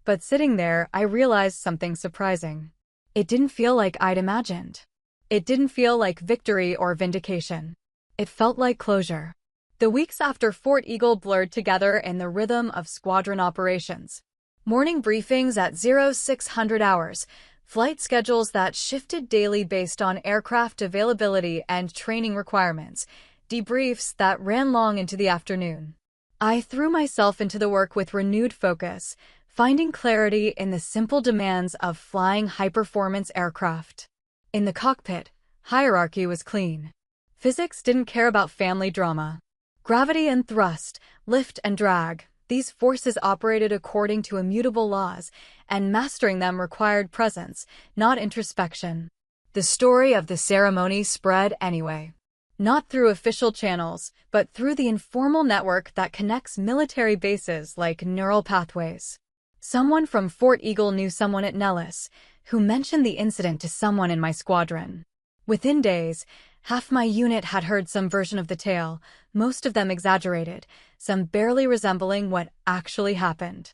But sitting there, I realized something surprising. It didn't feel like I'd imagined. It didn't feel like victory or vindication. It felt like closure. The weeks after Fort Eagle blurred together in the rhythm of squadron operations. Morning briefings at 0600 hours, flight schedules that shifted daily based on aircraft availability and training requirements, debriefs that ran long into the afternoon. I threw myself into the work with renewed focus, finding clarity in the simple demands of flying high-performance aircraft. In the cockpit, hierarchy was clean. Physics didn't care about family drama. Gravity and thrust, lift and drag, these forces operated according to immutable laws, and mastering them required presence, not introspection. The story of the ceremony spread anyway. Not through official channels, but through the informal network that connects military bases like neural pathways. Someone from Fort Eagle knew someone at Nellis, who mentioned the incident to someone in my squadron. Within days, half my unit had heard some version of the tale, most of them exaggerated, some barely resembling what actually happened.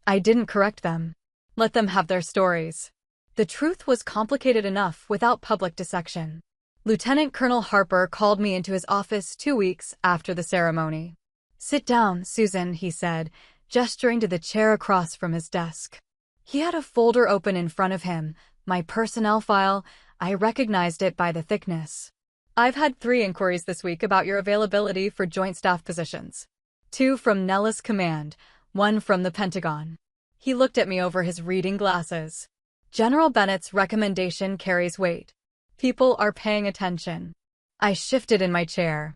I didn't correct them. Let them have their stories. The truth was complicated enough without public dissection. Lieutenant Colonel Harper called me into his office 2 weeks after the ceremony. "Sit down, Susan," he said, gesturing to the chair across from his desk. He had a folder open in front of him, my personnel file. I recognized it by the thickness. "I've had 3 inquiries this week about your availability for joint staff positions. 2 from Nellis Command, 1 from the Pentagon." He looked at me over his reading glasses. General Bennett's recommendation carries weight. People are paying attention. I shifted in my chair.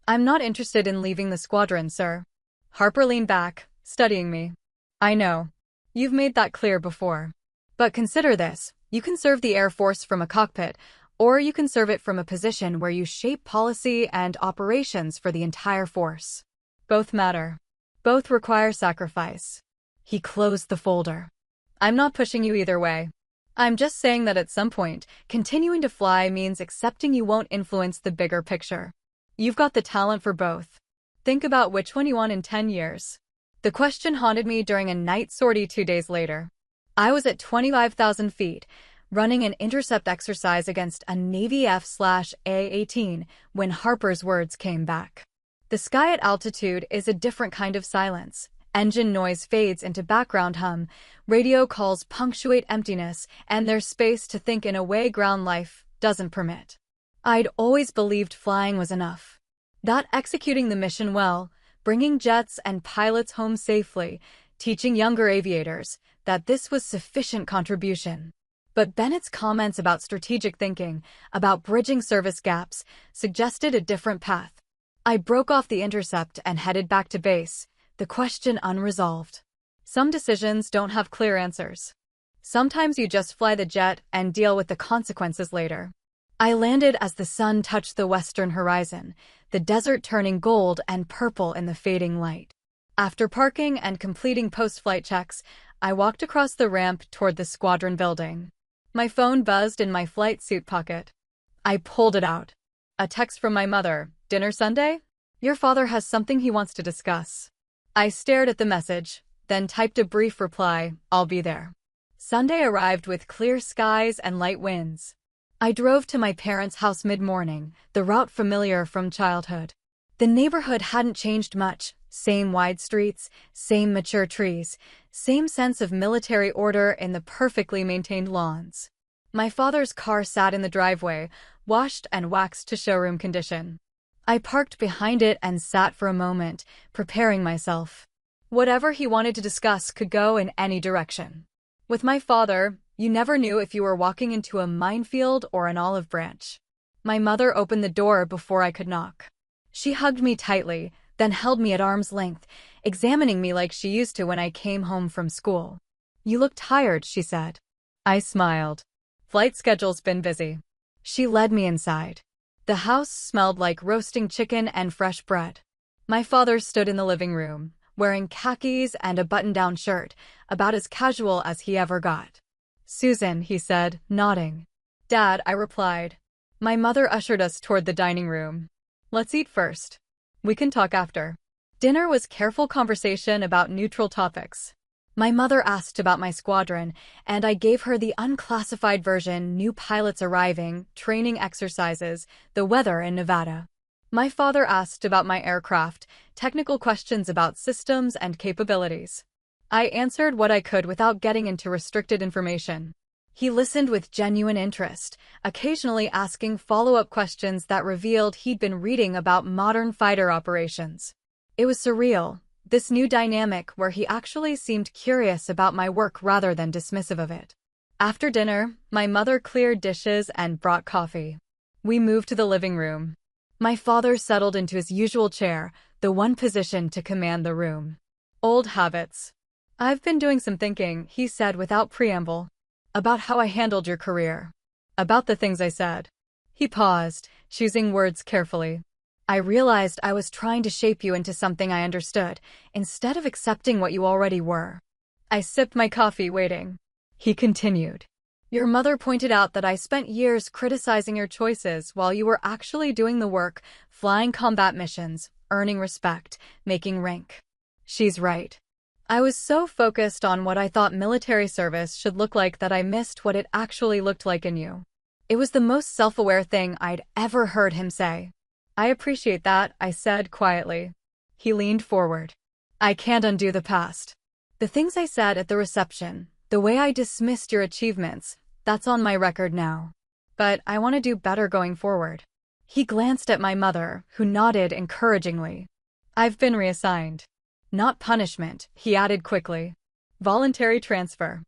"I'm not interested in leaving the squadron, sir." Harper leaned back, studying me. "I know. You've made that clear before. But consider this. You can serve the Air Force from a cockpit, or you can serve it from a position where you shape policy and operations for the entire force. Both matter. Both require sacrifice." He closed the folder. "I'm not pushing you either way. I'm just saying that at some point, continuing to fly means accepting you won't influence the bigger picture. You've got the talent for both. Think about which one you want in 10 years. The question haunted me during a night sortie 2 days later. I was at 25,000 feet, running an intercept exercise against a Navy F/A-18 when Harper's words came back. The sky at altitude is a different kind of silence. Engine noise fades into background hum, radio calls punctuate emptiness, and there's space to think in a way ground life doesn't permit. I'd always believed flying was enough. That executing the mission well, bringing jets and pilots home safely, teaching younger aviators, that this was sufficient contribution. But Bennett's comments about strategic thinking, about bridging service gaps, suggested a different path. I broke off the intercept and headed back to base, the question unresolved. Some decisions don't have clear answers. Sometimes you just fly the jet and deal with the consequences later. I landed as the sun touched the western horizon, the desert turning gold and purple in the fading light. After parking and completing post-flight checks, I walked across the ramp toward the squadron building. My phone buzzed in my flight suit pocket. I pulled it out. A text from my mother. "Dinner Sunday? Your father has something he wants to discuss." I stared at the message, then typed a brief reply, "I'll be there." Sunday arrived with clear skies and light winds. I drove to my parents' house mid-morning, the route familiar from childhood. The neighborhood hadn't changed much. Same wide streets, same mature trees, same sense of military order in the perfectly maintained lawns. My father's car sat in the driveway, washed and waxed to showroom condition. I parked behind it and sat for a moment, preparing myself. Whatever he wanted to discuss could go in any direction. With my father, you never knew if you were walking into a minefield or an olive branch. My mother opened the door before I could knock. She hugged me tightly, then held me at arm's length, examining me like she used to when I came home from school. "You look tired," she said. I smiled. "Flight schedule's been busy." She led me inside. The house smelled like roasting chicken and fresh bread. My father stood in the living room, wearing khakis and a button-down shirt, about as casual as he ever got. "Susan," he said, nodding. "Dad," I replied. My mother ushered us toward the dining room. "Let's eat first. We can talk after." Dinner was careful conversation about neutral topics. My mother asked about my squadron, and I gave her the unclassified version: new pilots arriving, training exercises, the weather in Nevada. My father asked about my aircraft, technical questions about systems and capabilities. I answered what I could without getting into restricted information. He listened with genuine interest, occasionally asking follow-up questions that revealed he'd been reading about modern fighter operations. It was surreal, this new dynamic where he actually seemed curious about my work rather than dismissive of it. After dinner, my mother cleared dishes and brought coffee. We moved to the living room. My father settled into his usual chair, the one position to command the room. "Old habits. I've been doing some thinking," he said without preamble, "about how I handled your career. About the things I said. He paused, choosing words carefully. I realized I was trying to shape you into something I understood, instead of accepting what you already were. I sipped my coffee, waiting. He continued. Your mother pointed out that I spent years criticizing your choices while you were actually doing the work, flying combat missions, earning respect, making rank. She's right. I was so focused on what I thought military service should look like that I missed what it actually looked like in you. It was the most self-aware thing I'd ever heard him say. I appreciate that, I said quietly. He leaned forward. I can't undo the past. The things I said at the reception, the way I dismissed your achievements, that's on my record now. But I want to do better going forward. He glanced at my mother, who nodded encouragingly. I've been reassigned. Not punishment, he added quickly. Voluntary transfer.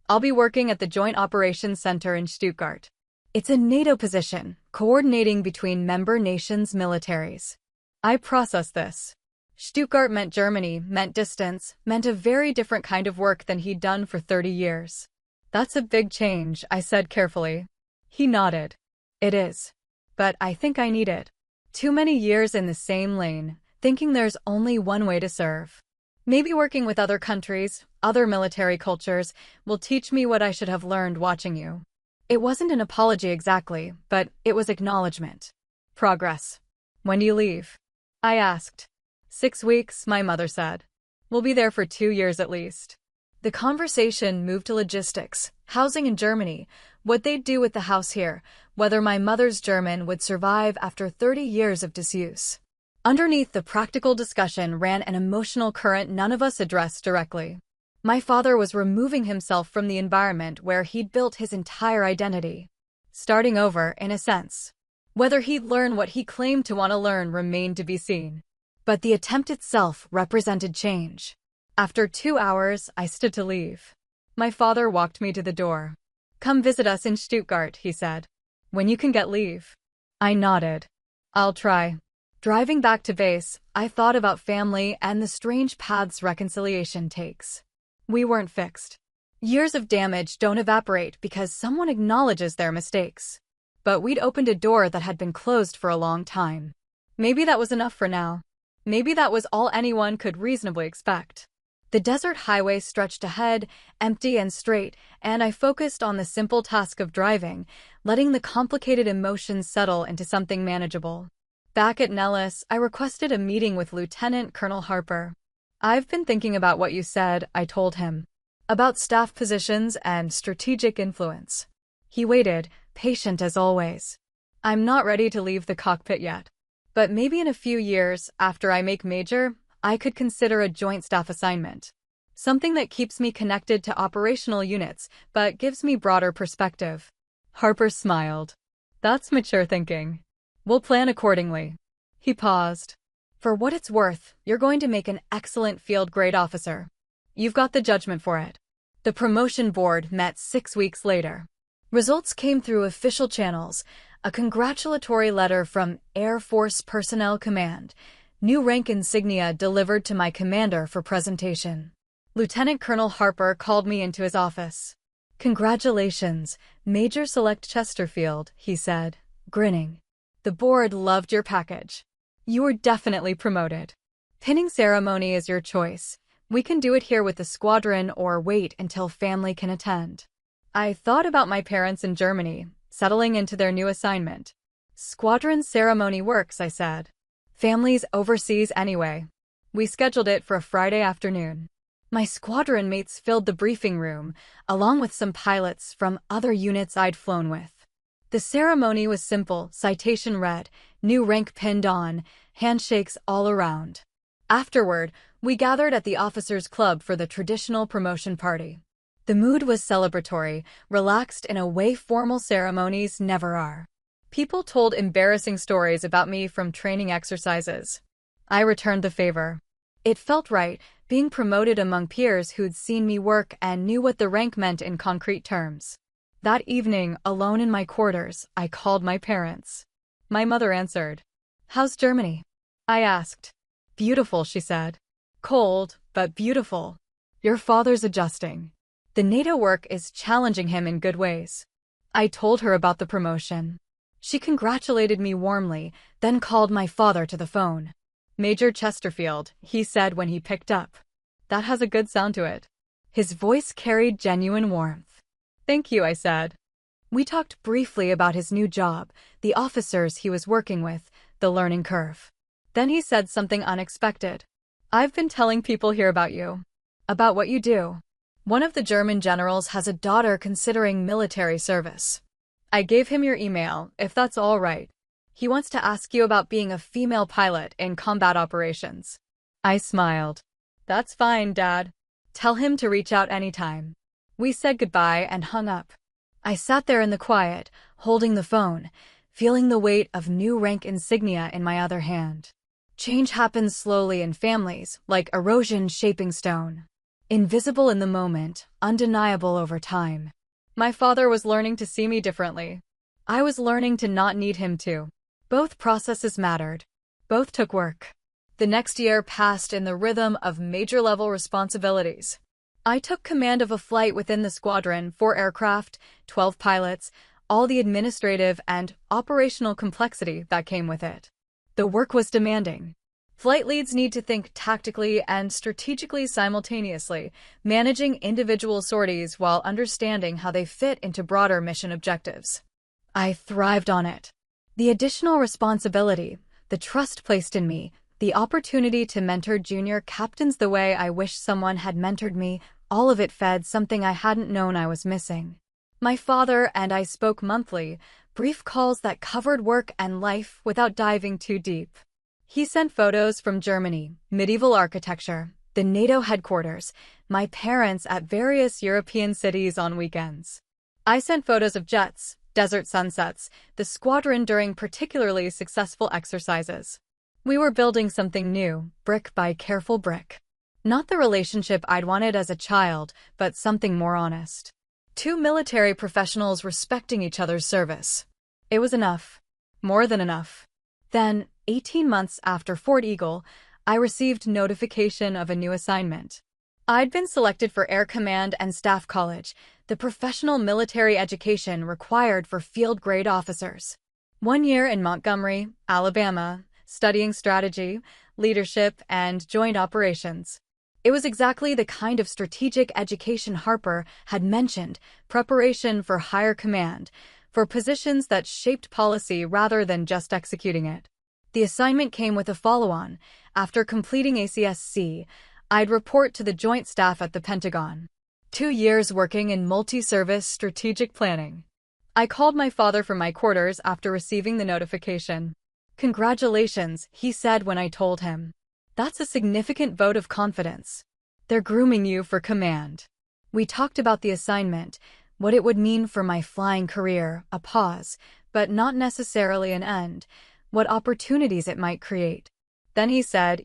I'll be working at the Joint Operations Center in Stuttgart. It's a NATO position, coordinating between member nations' militaries. I processed this. Stuttgart meant Germany, meant distance, meant a very different kind of work than he'd done for 30 years. That's a big change, I said carefully. He nodded. It is. But I think I need it. Too many years in the same lane, thinking there's only one way to serve. Maybe working with other countries, other military cultures, will teach me what I should have learned watching you. It wasn't an apology exactly, but it was acknowledgement. Progress. When do you leave? I asked. 6 weeks, my mother said. We'll be there for 2 years at least. The conversation moved to logistics, housing in Germany, what they'd do with the house here, whether my mother's German would survive after 30 years of disuse. Underneath the practical discussion ran an emotional current none of us addressed directly. My father was removing himself from the environment where he'd built his entire identity. Starting over, in a sense. Whether he'd learn what he claimed to want to learn remained to be seen. But the attempt itself represented change. After 2 hours, I stood to leave. My father walked me to the door. Come visit us in Stuttgart, he said. When you can get leave. I nodded. I'll try. Driving back to base, I thought about family and the strange paths reconciliation takes. We weren't fixed. Years of damage don't evaporate because someone acknowledges their mistakes. But we'd opened a door that had been closed for a long time. Maybe that was enough for now. Maybe that was all anyone could reasonably expect. The desert highway stretched ahead, empty and straight, and I focused on the simple task of driving, letting the complicated emotions settle into something manageable. Back at Nellis, I requested a meeting with Lieutenant Colonel Harper. I've been thinking about what you said, I told him. About staff positions and strategic influence. He waited, patient as always. I'm not ready to leave the cockpit yet. But maybe in a few years, after I make major, I could consider a joint staff assignment. Something that keeps me connected to operational units, but gives me broader perspective. Harper smiled. That's mature thinking. We'll plan accordingly. He paused. For what it's worth, you're going to make an excellent field-grade officer. You've got the judgment for it. The promotion board met 6 weeks later. Results came through official channels, a congratulatory letter from Air Force Personnel Command, new rank insignia delivered to my commander for presentation. Lieutenant Colonel Harper called me into his office. Congratulations, Major Select Chesterfield, he said, grinning. The board loved your package. You were definitely promoted. Pinning ceremony is your choice. We can do it here with the squadron or wait until family can attend. I thought about my parents in Germany, settling into their new assignment. Squadron ceremony works, I said. Family's overseas anyway. We scheduled it for a Friday afternoon. My squadron mates filled the briefing room, along with some pilots from other units I'd flown with. The ceremony was simple, citation read, new rank pinned on, handshakes all around. Afterward, we gathered at the officers' club for the traditional promotion party. The mood was celebratory, relaxed in a way formal ceremonies never are. People told embarrassing stories about me from training exercises. I returned the favor. It felt right, being promoted among peers who'd seen me work and knew what the rank meant in concrete terms. That evening, alone in my quarters, I called my parents. My mother answered. How's Germany? I asked. Beautiful, she said. Cold, but beautiful. Your father's adjusting. The NATO work is challenging him in good ways. I told her about the promotion. She congratulated me warmly, then called my father to the phone. "Major Chesterfield," he said when he picked up. "That has a good sound to it." His voice carried genuine warmth. "Thank you," I said. We talked briefly about his new job, the officers he was working with, the learning curve. Then he said something unexpected. "I've been telling people here about you. About what you do. One of the German generals has a daughter considering military service. I gave him your email, if that's all right. He wants to ask you about being a female pilot in combat operations." I smiled. "That's fine, Dad. Tell him to reach out anytime." We said goodbye and hung up. I sat there in the quiet, holding the phone, feeling the weight of new rank insignia in my other hand. Change happens slowly in families, like erosion shaping stone. Invisible in the moment, undeniable over time. My father was learning to see me differently. I was learning to not need him to. Both processes mattered. Both took work. The next year passed in the rhythm of major-level responsibilities. I took command of a flight within the squadron, 4 aircraft, 12 pilots, all the administrative and operational complexity that came with it. The work was demanding. Flight leads need to think tactically and strategically simultaneously, managing individual sorties while understanding how they fit into broader mission objectives. I thrived on it. The additional responsibility, the trust placed in me, the opportunity to mentor junior captains the way I wish someone had mentored me, all of it fed something I hadn't known I was missing. My father and I spoke monthly, brief calls that covered work and life without diving too deep. He sent photos from Germany, medieval architecture, the NATO headquarters, my parents at various European cities on weekends. I sent photos of jets, desert sunsets, the squadron during particularly successful exercises. We were building something new, brick by careful brick. Not the relationship I'd wanted as a child, but something more honest. 2 military professionals respecting each other's service. It was enough. More than enough. Then, 18 months after Fort Eagle, I received notification of a new assignment. I'd been selected for Air Command and Staff College, the professional military education required for field-grade officers. 1 year in Montgomery, Alabama, studying strategy, leadership, and joint operations. It was exactly the kind of strategic education Harper had mentioned, preparation for higher command, for positions that shaped policy rather than just executing it. The assignment came with a follow-on. After completing ACSC, I'd report to the Joint Staff at the Pentagon. 2 years working in multi-service strategic planning. I called my father from my quarters after receiving the notification. "Congratulations," he said when I told him. "That's a significant vote of confidence. They're grooming you for command." We talked about the assignment, what it would mean for my flying career, a pause, but not necessarily an end, what opportunities it might create. Then he said,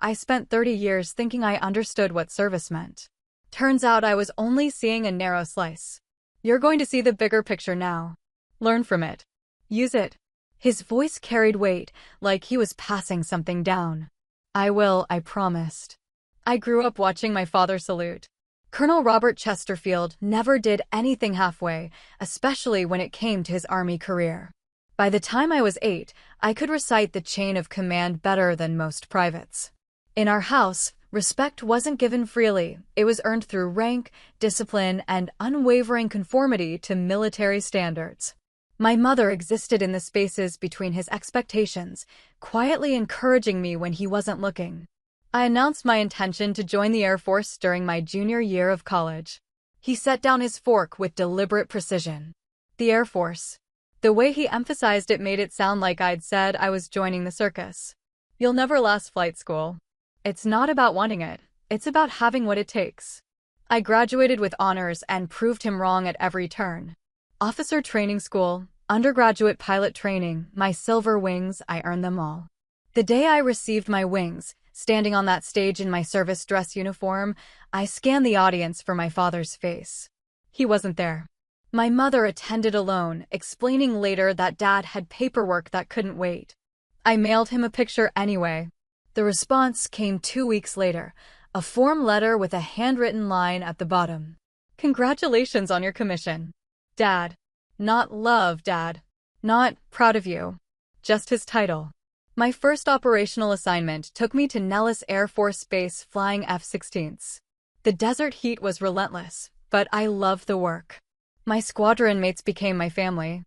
I spent 30 years thinking I understood what service meant. Turns out I was only seeing a narrow slice. You're going to see the bigger picture now. Learn from it. Use it." His voice carried weight, like he was passing something down. "I will," I promised. I grew up watching my father salute. Colonel Robert Chesterfield never did anything halfway, especially when it came to his Army career. By the time I was 8, I could recite the chain of command better than most privates. In our house, respect wasn't given freely. It was earned through rank, discipline, and unwavering conformity to military standards. My mother existed in the spaces between his expectations, quietly encouraging me when he wasn't looking. I announced my intention to join the Air Force during my junior year of college. He set down his fork with deliberate precision. The Air Force. The way he emphasized it made it sound like I'd said I was joining the circus. "You'll never last flight school. It's not about wanting it, it's about having what it takes." I graduated with honors and proved him wrong at every turn. Officer training school, undergraduate pilot training, my silver wings, I earned them all. The day I received my wings, standing on that stage in my service dress uniform, I scanned the audience for my father's face. He wasn't there. My mother attended alone, explaining later that Dad had paperwork that couldn't wait. I mailed him a picture anyway. The response came 2 weeks later, a form letter with a handwritten line at the bottom. "Congratulations on your commission. Dad." Not love, Dad. Not proud of you. Just his title. My first operational assignment took me to Nellis Air Force Base flying F-16s. The desert heat was relentless, but I loved the work. My squadron mates became my family.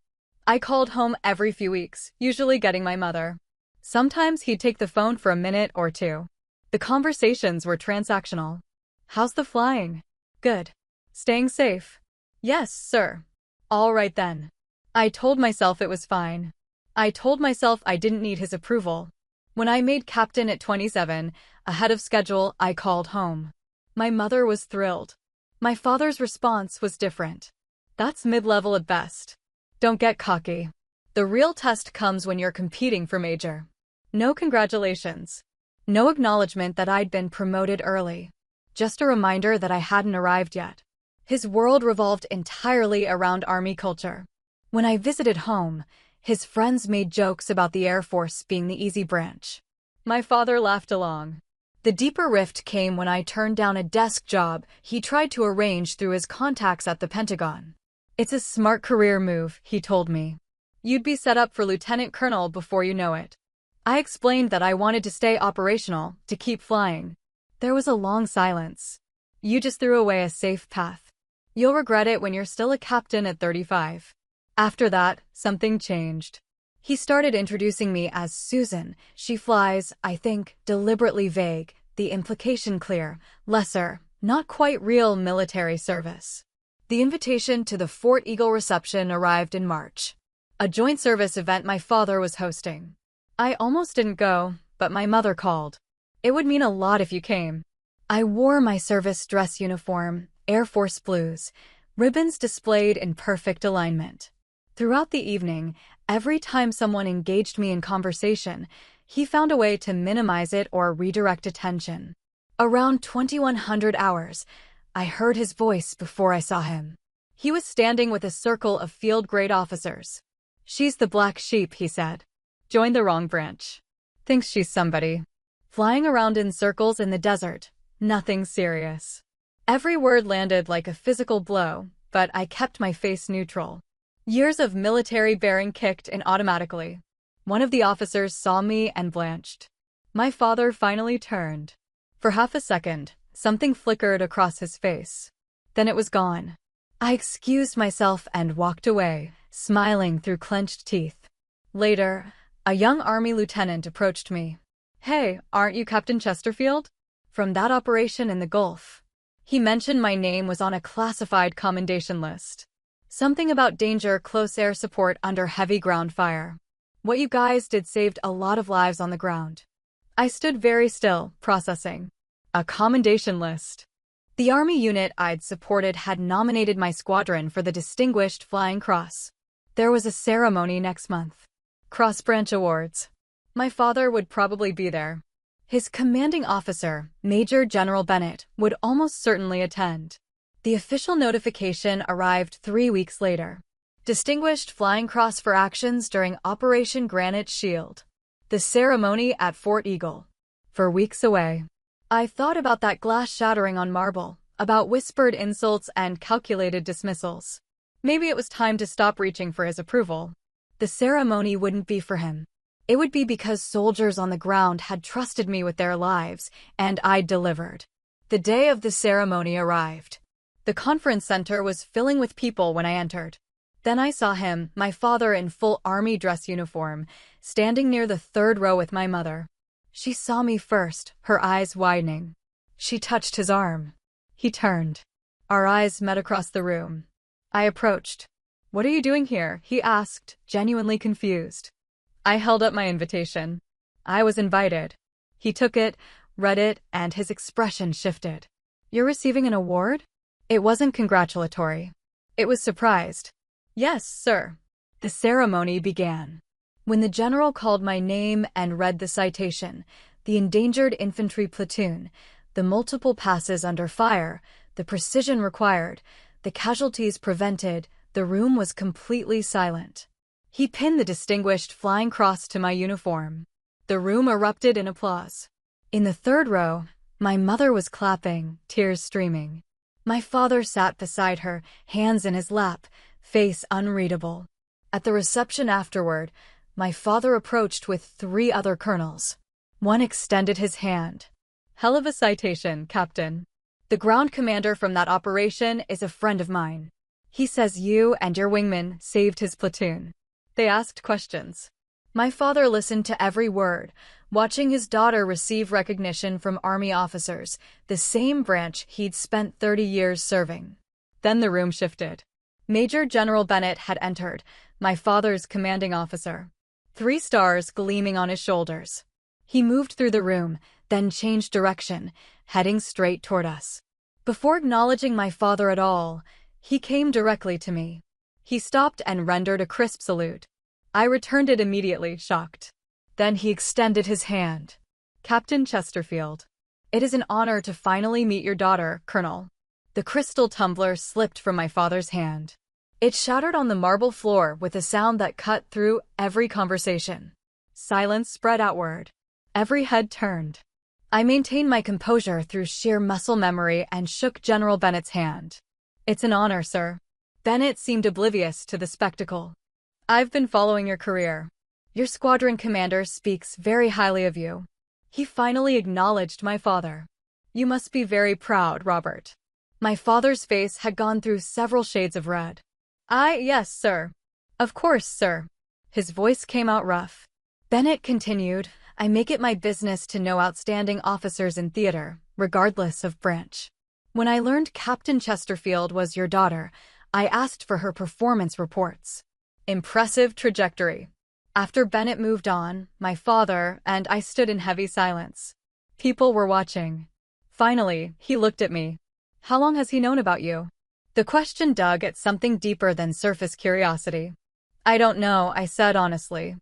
I called home every few weeks, usually getting my mother. Sometimes he'd take the phone for a minute or two. The conversations were transactional. How's the flying? Good. Staying safe? Yes, sir. All right then. I told myself it was fine. I told myself I didn't need his approval. When I made captain at 27, ahead of schedule, I called home. My mother was thrilled. My father's response was different. That's mid-level at best. Don't get cocky. The real test comes when you're competing for major. No congratulations. No acknowledgement that I'd been promoted early. Just a reminder that I hadn't arrived yet. His world revolved entirely around Army culture. When I visited home, his friends made jokes about the Air Force being the easy branch. My father laughed along. The deeper rift came when I turned down a desk job he tried to arrange through his contacts at the Pentagon. It's a smart career move, he told me. You'd be set up for lieutenant colonel before you know it. I explained that I wanted to stay operational, to keep flying. There was a long silence. You just threw away a safe path. You'll regret it when you're still a captain at 35. After that, something changed. He started introducing me as Susan. She flies, I think, deliberately vague, the implication clear, lesser, not quite real military service. The invitation to the Fort Eagle reception arrived in March. A joint service event my father was hosting. I almost didn't go, but my mother called. It would mean a lot if you came. I wore my service dress uniform, Air Force blues, ribbons displayed in perfect alignment. Throughout the evening, every time someone engaged me in conversation, he found a way to minimize it or redirect attention. Around 2100 hours, I heard his voice before I saw him. He was standing with a circle of field-grade officers. She's the black sheep, he said. Joined the wrong branch. Thinks she's somebody. Flying around in circles in the desert. Nothing serious. Every word landed like a physical blow, but I kept my face neutral. Years of military bearing kicked in automatically. One of the officers saw me and blanched. My father finally turned. For half a second, something flickered across his face. Then it was gone. I excused myself and walked away, smiling through clenched teeth. Later, a young Army lieutenant approached me. Hey, aren't you Captain Chesterfield? From that operation in the Gulf. He mentioned my name was on a classified commendation list. Something about danger close air support under heavy ground fire. What you guys did saved a lot of lives on the ground. I stood very still, processing. A commendation list. The Army unit I'd supported had nominated my squadron for the Distinguished Flying Cross. There was a ceremony next month. Cross Branch Awards. My father would probably be there. His commanding officer, Major General Bennett, would almost certainly attend. The official notification arrived 3 weeks later. Distinguished Flying Cross for actions during Operation Granite Shield. The ceremony at Fort Eagle. For weeks away. I thought about that glass shattering on marble, about whispered insults and calculated dismissals. Maybe it was time to stop reaching for his approval. The ceremony wouldn't be for him. It would be because soldiers on the ground had trusted me with their lives, and I'd delivered. The day of the ceremony arrived. The conference center was filling with people when I entered. Then I saw him, my father in full Army dress uniform, standing near the third row with my mother. She saw me first, her eyes widening. She touched his arm. He turned. Our eyes met across the room. I approached. What are you doing here? He asked, genuinely confused. I held up my invitation. I was invited. He took it, read it, and his expression shifted. You're receiving an award? It wasn't congratulatory. It was surprised. Yes, sir. The ceremony began. When the general called my name and read the citation, the endangered infantry platoon, the multiple passes under fire, the precision required, the casualties prevented, the room was completely silent. He pinned the Distinguished Flying Cross to my uniform. The room erupted in applause. In the third row, my mother was clapping, tears streaming. My father sat beside her, hands in his lap, face unreadable. At the reception afterward, my father approached with 3 other colonels. One extended his hand. "Hell of a citation, Captain. The ground commander from that operation is a friend of mine. He says you and your wingman saved his platoon." They asked questions. My father listened to every word, watching his daughter receive recognition from Army officers, the same branch he'd spent 30 years serving. Then the room shifted. Major General Bennett had entered, my father's commanding officer. 3 stars gleaming on his shoulders. He moved through the room, then changed direction, heading straight toward us. Before acknowledging my father at all, he came directly to me. He stopped and rendered a crisp salute. I returned it immediately, shocked. Then he extended his hand. "Captain Chesterfield, it is an honor to finally meet your daughter, Colonel." The crystal tumbler slipped from my father's hand. It shattered on the marble floor with a sound that cut through every conversation. Silence spread outward. Every head turned. I maintained my composure through sheer muscle memory and shook General Bennett's hand. "It's an honor, sir." Bennett seemed oblivious to the spectacle. "I've been following your career. Your squadron commander speaks very highly of you." He finally acknowledged my father. "You must be very proud, Robert." My father's face had gone through several shades of red. Yes, sir. Of course, sir." His voice came out rough. Bennett continued, "I make it my business to know outstanding officers in theater, regardless of branch. When I learned Captain Chesterfield was your daughter, I asked for her performance reports." Impressive trajectory. After Bennett moved on, my father and I stood in heavy silence. People were watching. Finally, he looked at me. "How long has he known about you?" The question dug at something deeper than surface curiosity. "I don't know," I said honestly.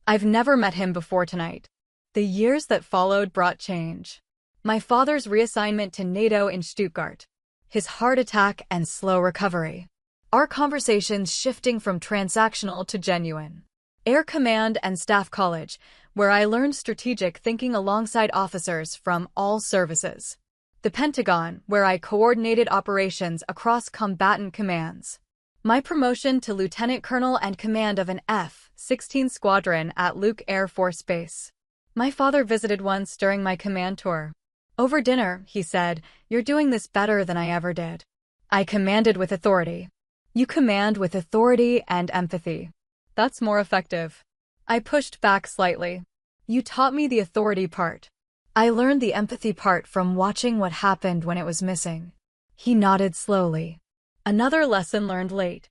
"I've never met him before tonight." The years that followed brought change. My father's reassignment to NATO in Stuttgart. His heart attack and slow recovery. Our conversations shifting from transactional to genuine. Air Command and Staff College, where I learned strategic thinking alongside officers from all services. The Pentagon, where I coordinated operations across combatant commands. My promotion to lieutenant colonel and command of an F-16 squadron at Luke Air Force Base. My father visited once during my command tour. Over dinner, he said, "You're doing this better than I ever did." I commanded with authority. You command with authority and empathy. That's more effective. I pushed back slightly. You taught me the authority part. I learned the empathy part from watching what happened when it was missing. He nodded slowly. Another lesson learned late.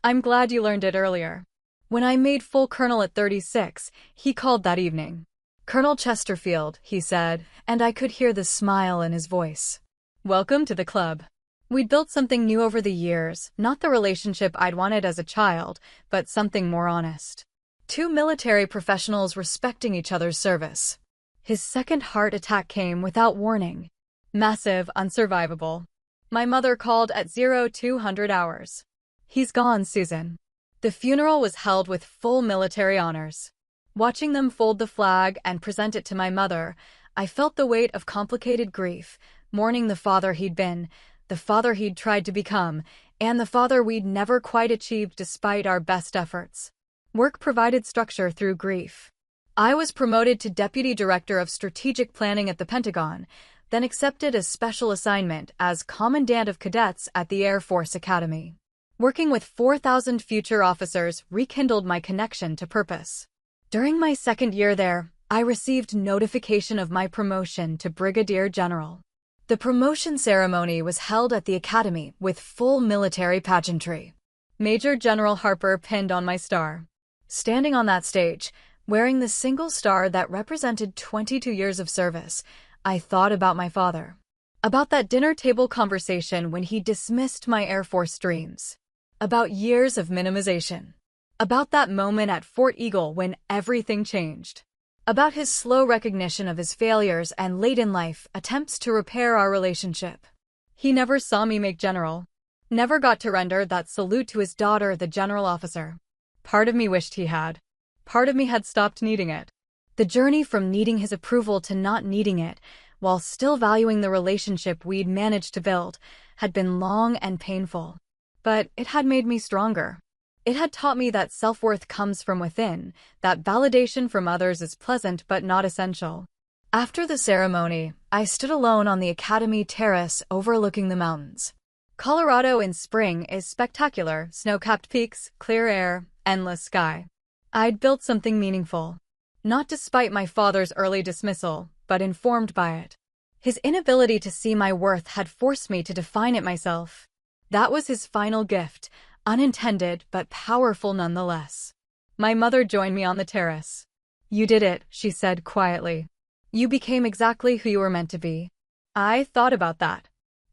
I'm glad you learned it earlier. When I made full colonel at 36, he called that evening. "Colonel Chesterfield," he said, and I could hear the smile in his voice. "Welcome to the club." We'd built something new over the years, not the relationship I'd wanted as a child, but something more honest. 2 military professionals respecting each other's service. His second heart attack came without warning. Massive, unsurvivable. My mother called at 0200 hours. "He's gone, Susan." The funeral was held with full military honors. Watching them fold the flag and present it to my mother, I felt the weight of complicated grief, mourning the father he'd been, the father he'd tried to become, and the father we'd never quite achieved despite our best efforts. Work provided structure through grief. I was promoted to Deputy Director of Strategic Planning at the Pentagon, then accepted a special assignment as Commandant of Cadets at the Air Force Academy. Working with 4,000 future officers rekindled my connection to purpose. During my second year there, I received notification of my promotion to Brigadier General. The promotion ceremony was held at the Academy with full military pageantry. Major General Harper pinned on my star. Standing on that stage, wearing the single star that represented 22 years of service, I thought about my father. About that dinner table conversation when he dismissed my Air Force dreams. About years of minimization. About that moment at Fort Eagle when everything changed. About his slow recognition of his failures and late in life attempts to repair our relationship. He never saw me make general. Never got to render that salute to his daughter, the general officer. Part of me wished he had. Part of me had stopped needing it. The journey from needing his approval to not needing it, while still valuing the relationship we'd managed to build, had been long and painful. but it had made me stronger. It had taught me that self-worth comes from within, that validation from others is pleasant but not essential. After the ceremony, I stood alone on the academy terrace overlooking the mountains. Colorado in spring is spectacular: snow-capped peaks, clear air, endless sky. I'd built something meaningful. Not despite my father's early dismissal, but informed by it. His inability to see my worth had forced me to define it myself. That was his final gift, unintended but powerful nonetheless. My mother joined me on the terrace. "You did it," she said quietly. "You became exactly who you were meant to be." I thought about that.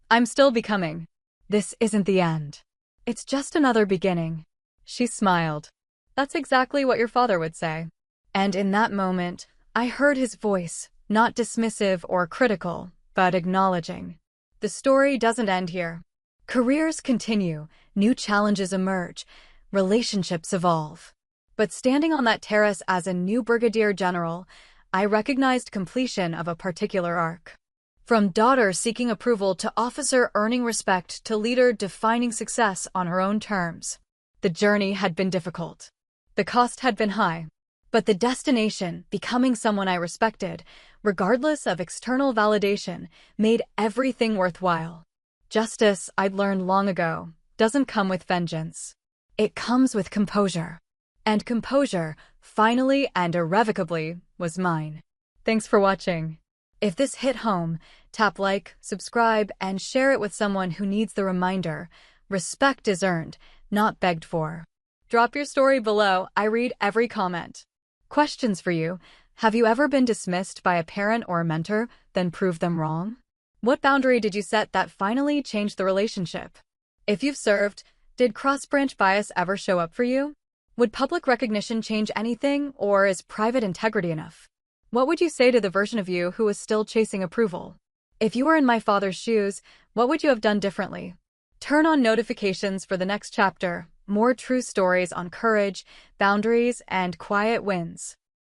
I'm still becoming. This isn't the end. It's just another beginning. She smiled. "That's exactly what your father would say." And in that moment, I heard his voice, not dismissive or critical, but acknowledging. The story doesn't end here. Careers continue, new challenges emerge, relationships evolve. But standing on that terrace as a new brigadier general, I recognized completion of a particular arc. From daughter seeking approval to officer earning respect to leader defining success on her own terms. The journey had been difficult. The cost had been high. But the destination, becoming someone I respected, regardless of external validation, made everything worthwhile. Justice, I'd learned long ago, doesn't come with vengeance. It comes with composure. And composure, finally and irrevocably, was mine. Thanks for watching. If this hit home, tap like, subscribe, and share it with someone who needs the reminder: respect is earned, not begged for. Drop your story below. I read every comment. Questions for you. Have you ever been dismissed by a parent or a mentor, then proved them wrong? What boundary did you set that finally changed the relationship? If you've served, did cross-branch bias ever show up for you? Would public recognition change anything, or is private integrity enough? What would you say to the version of you who is still chasing approval? If you were in my father's shoes, what would you have done differently? Turn on notifications for the next chapter. More true stories on courage, boundaries, and quiet wins.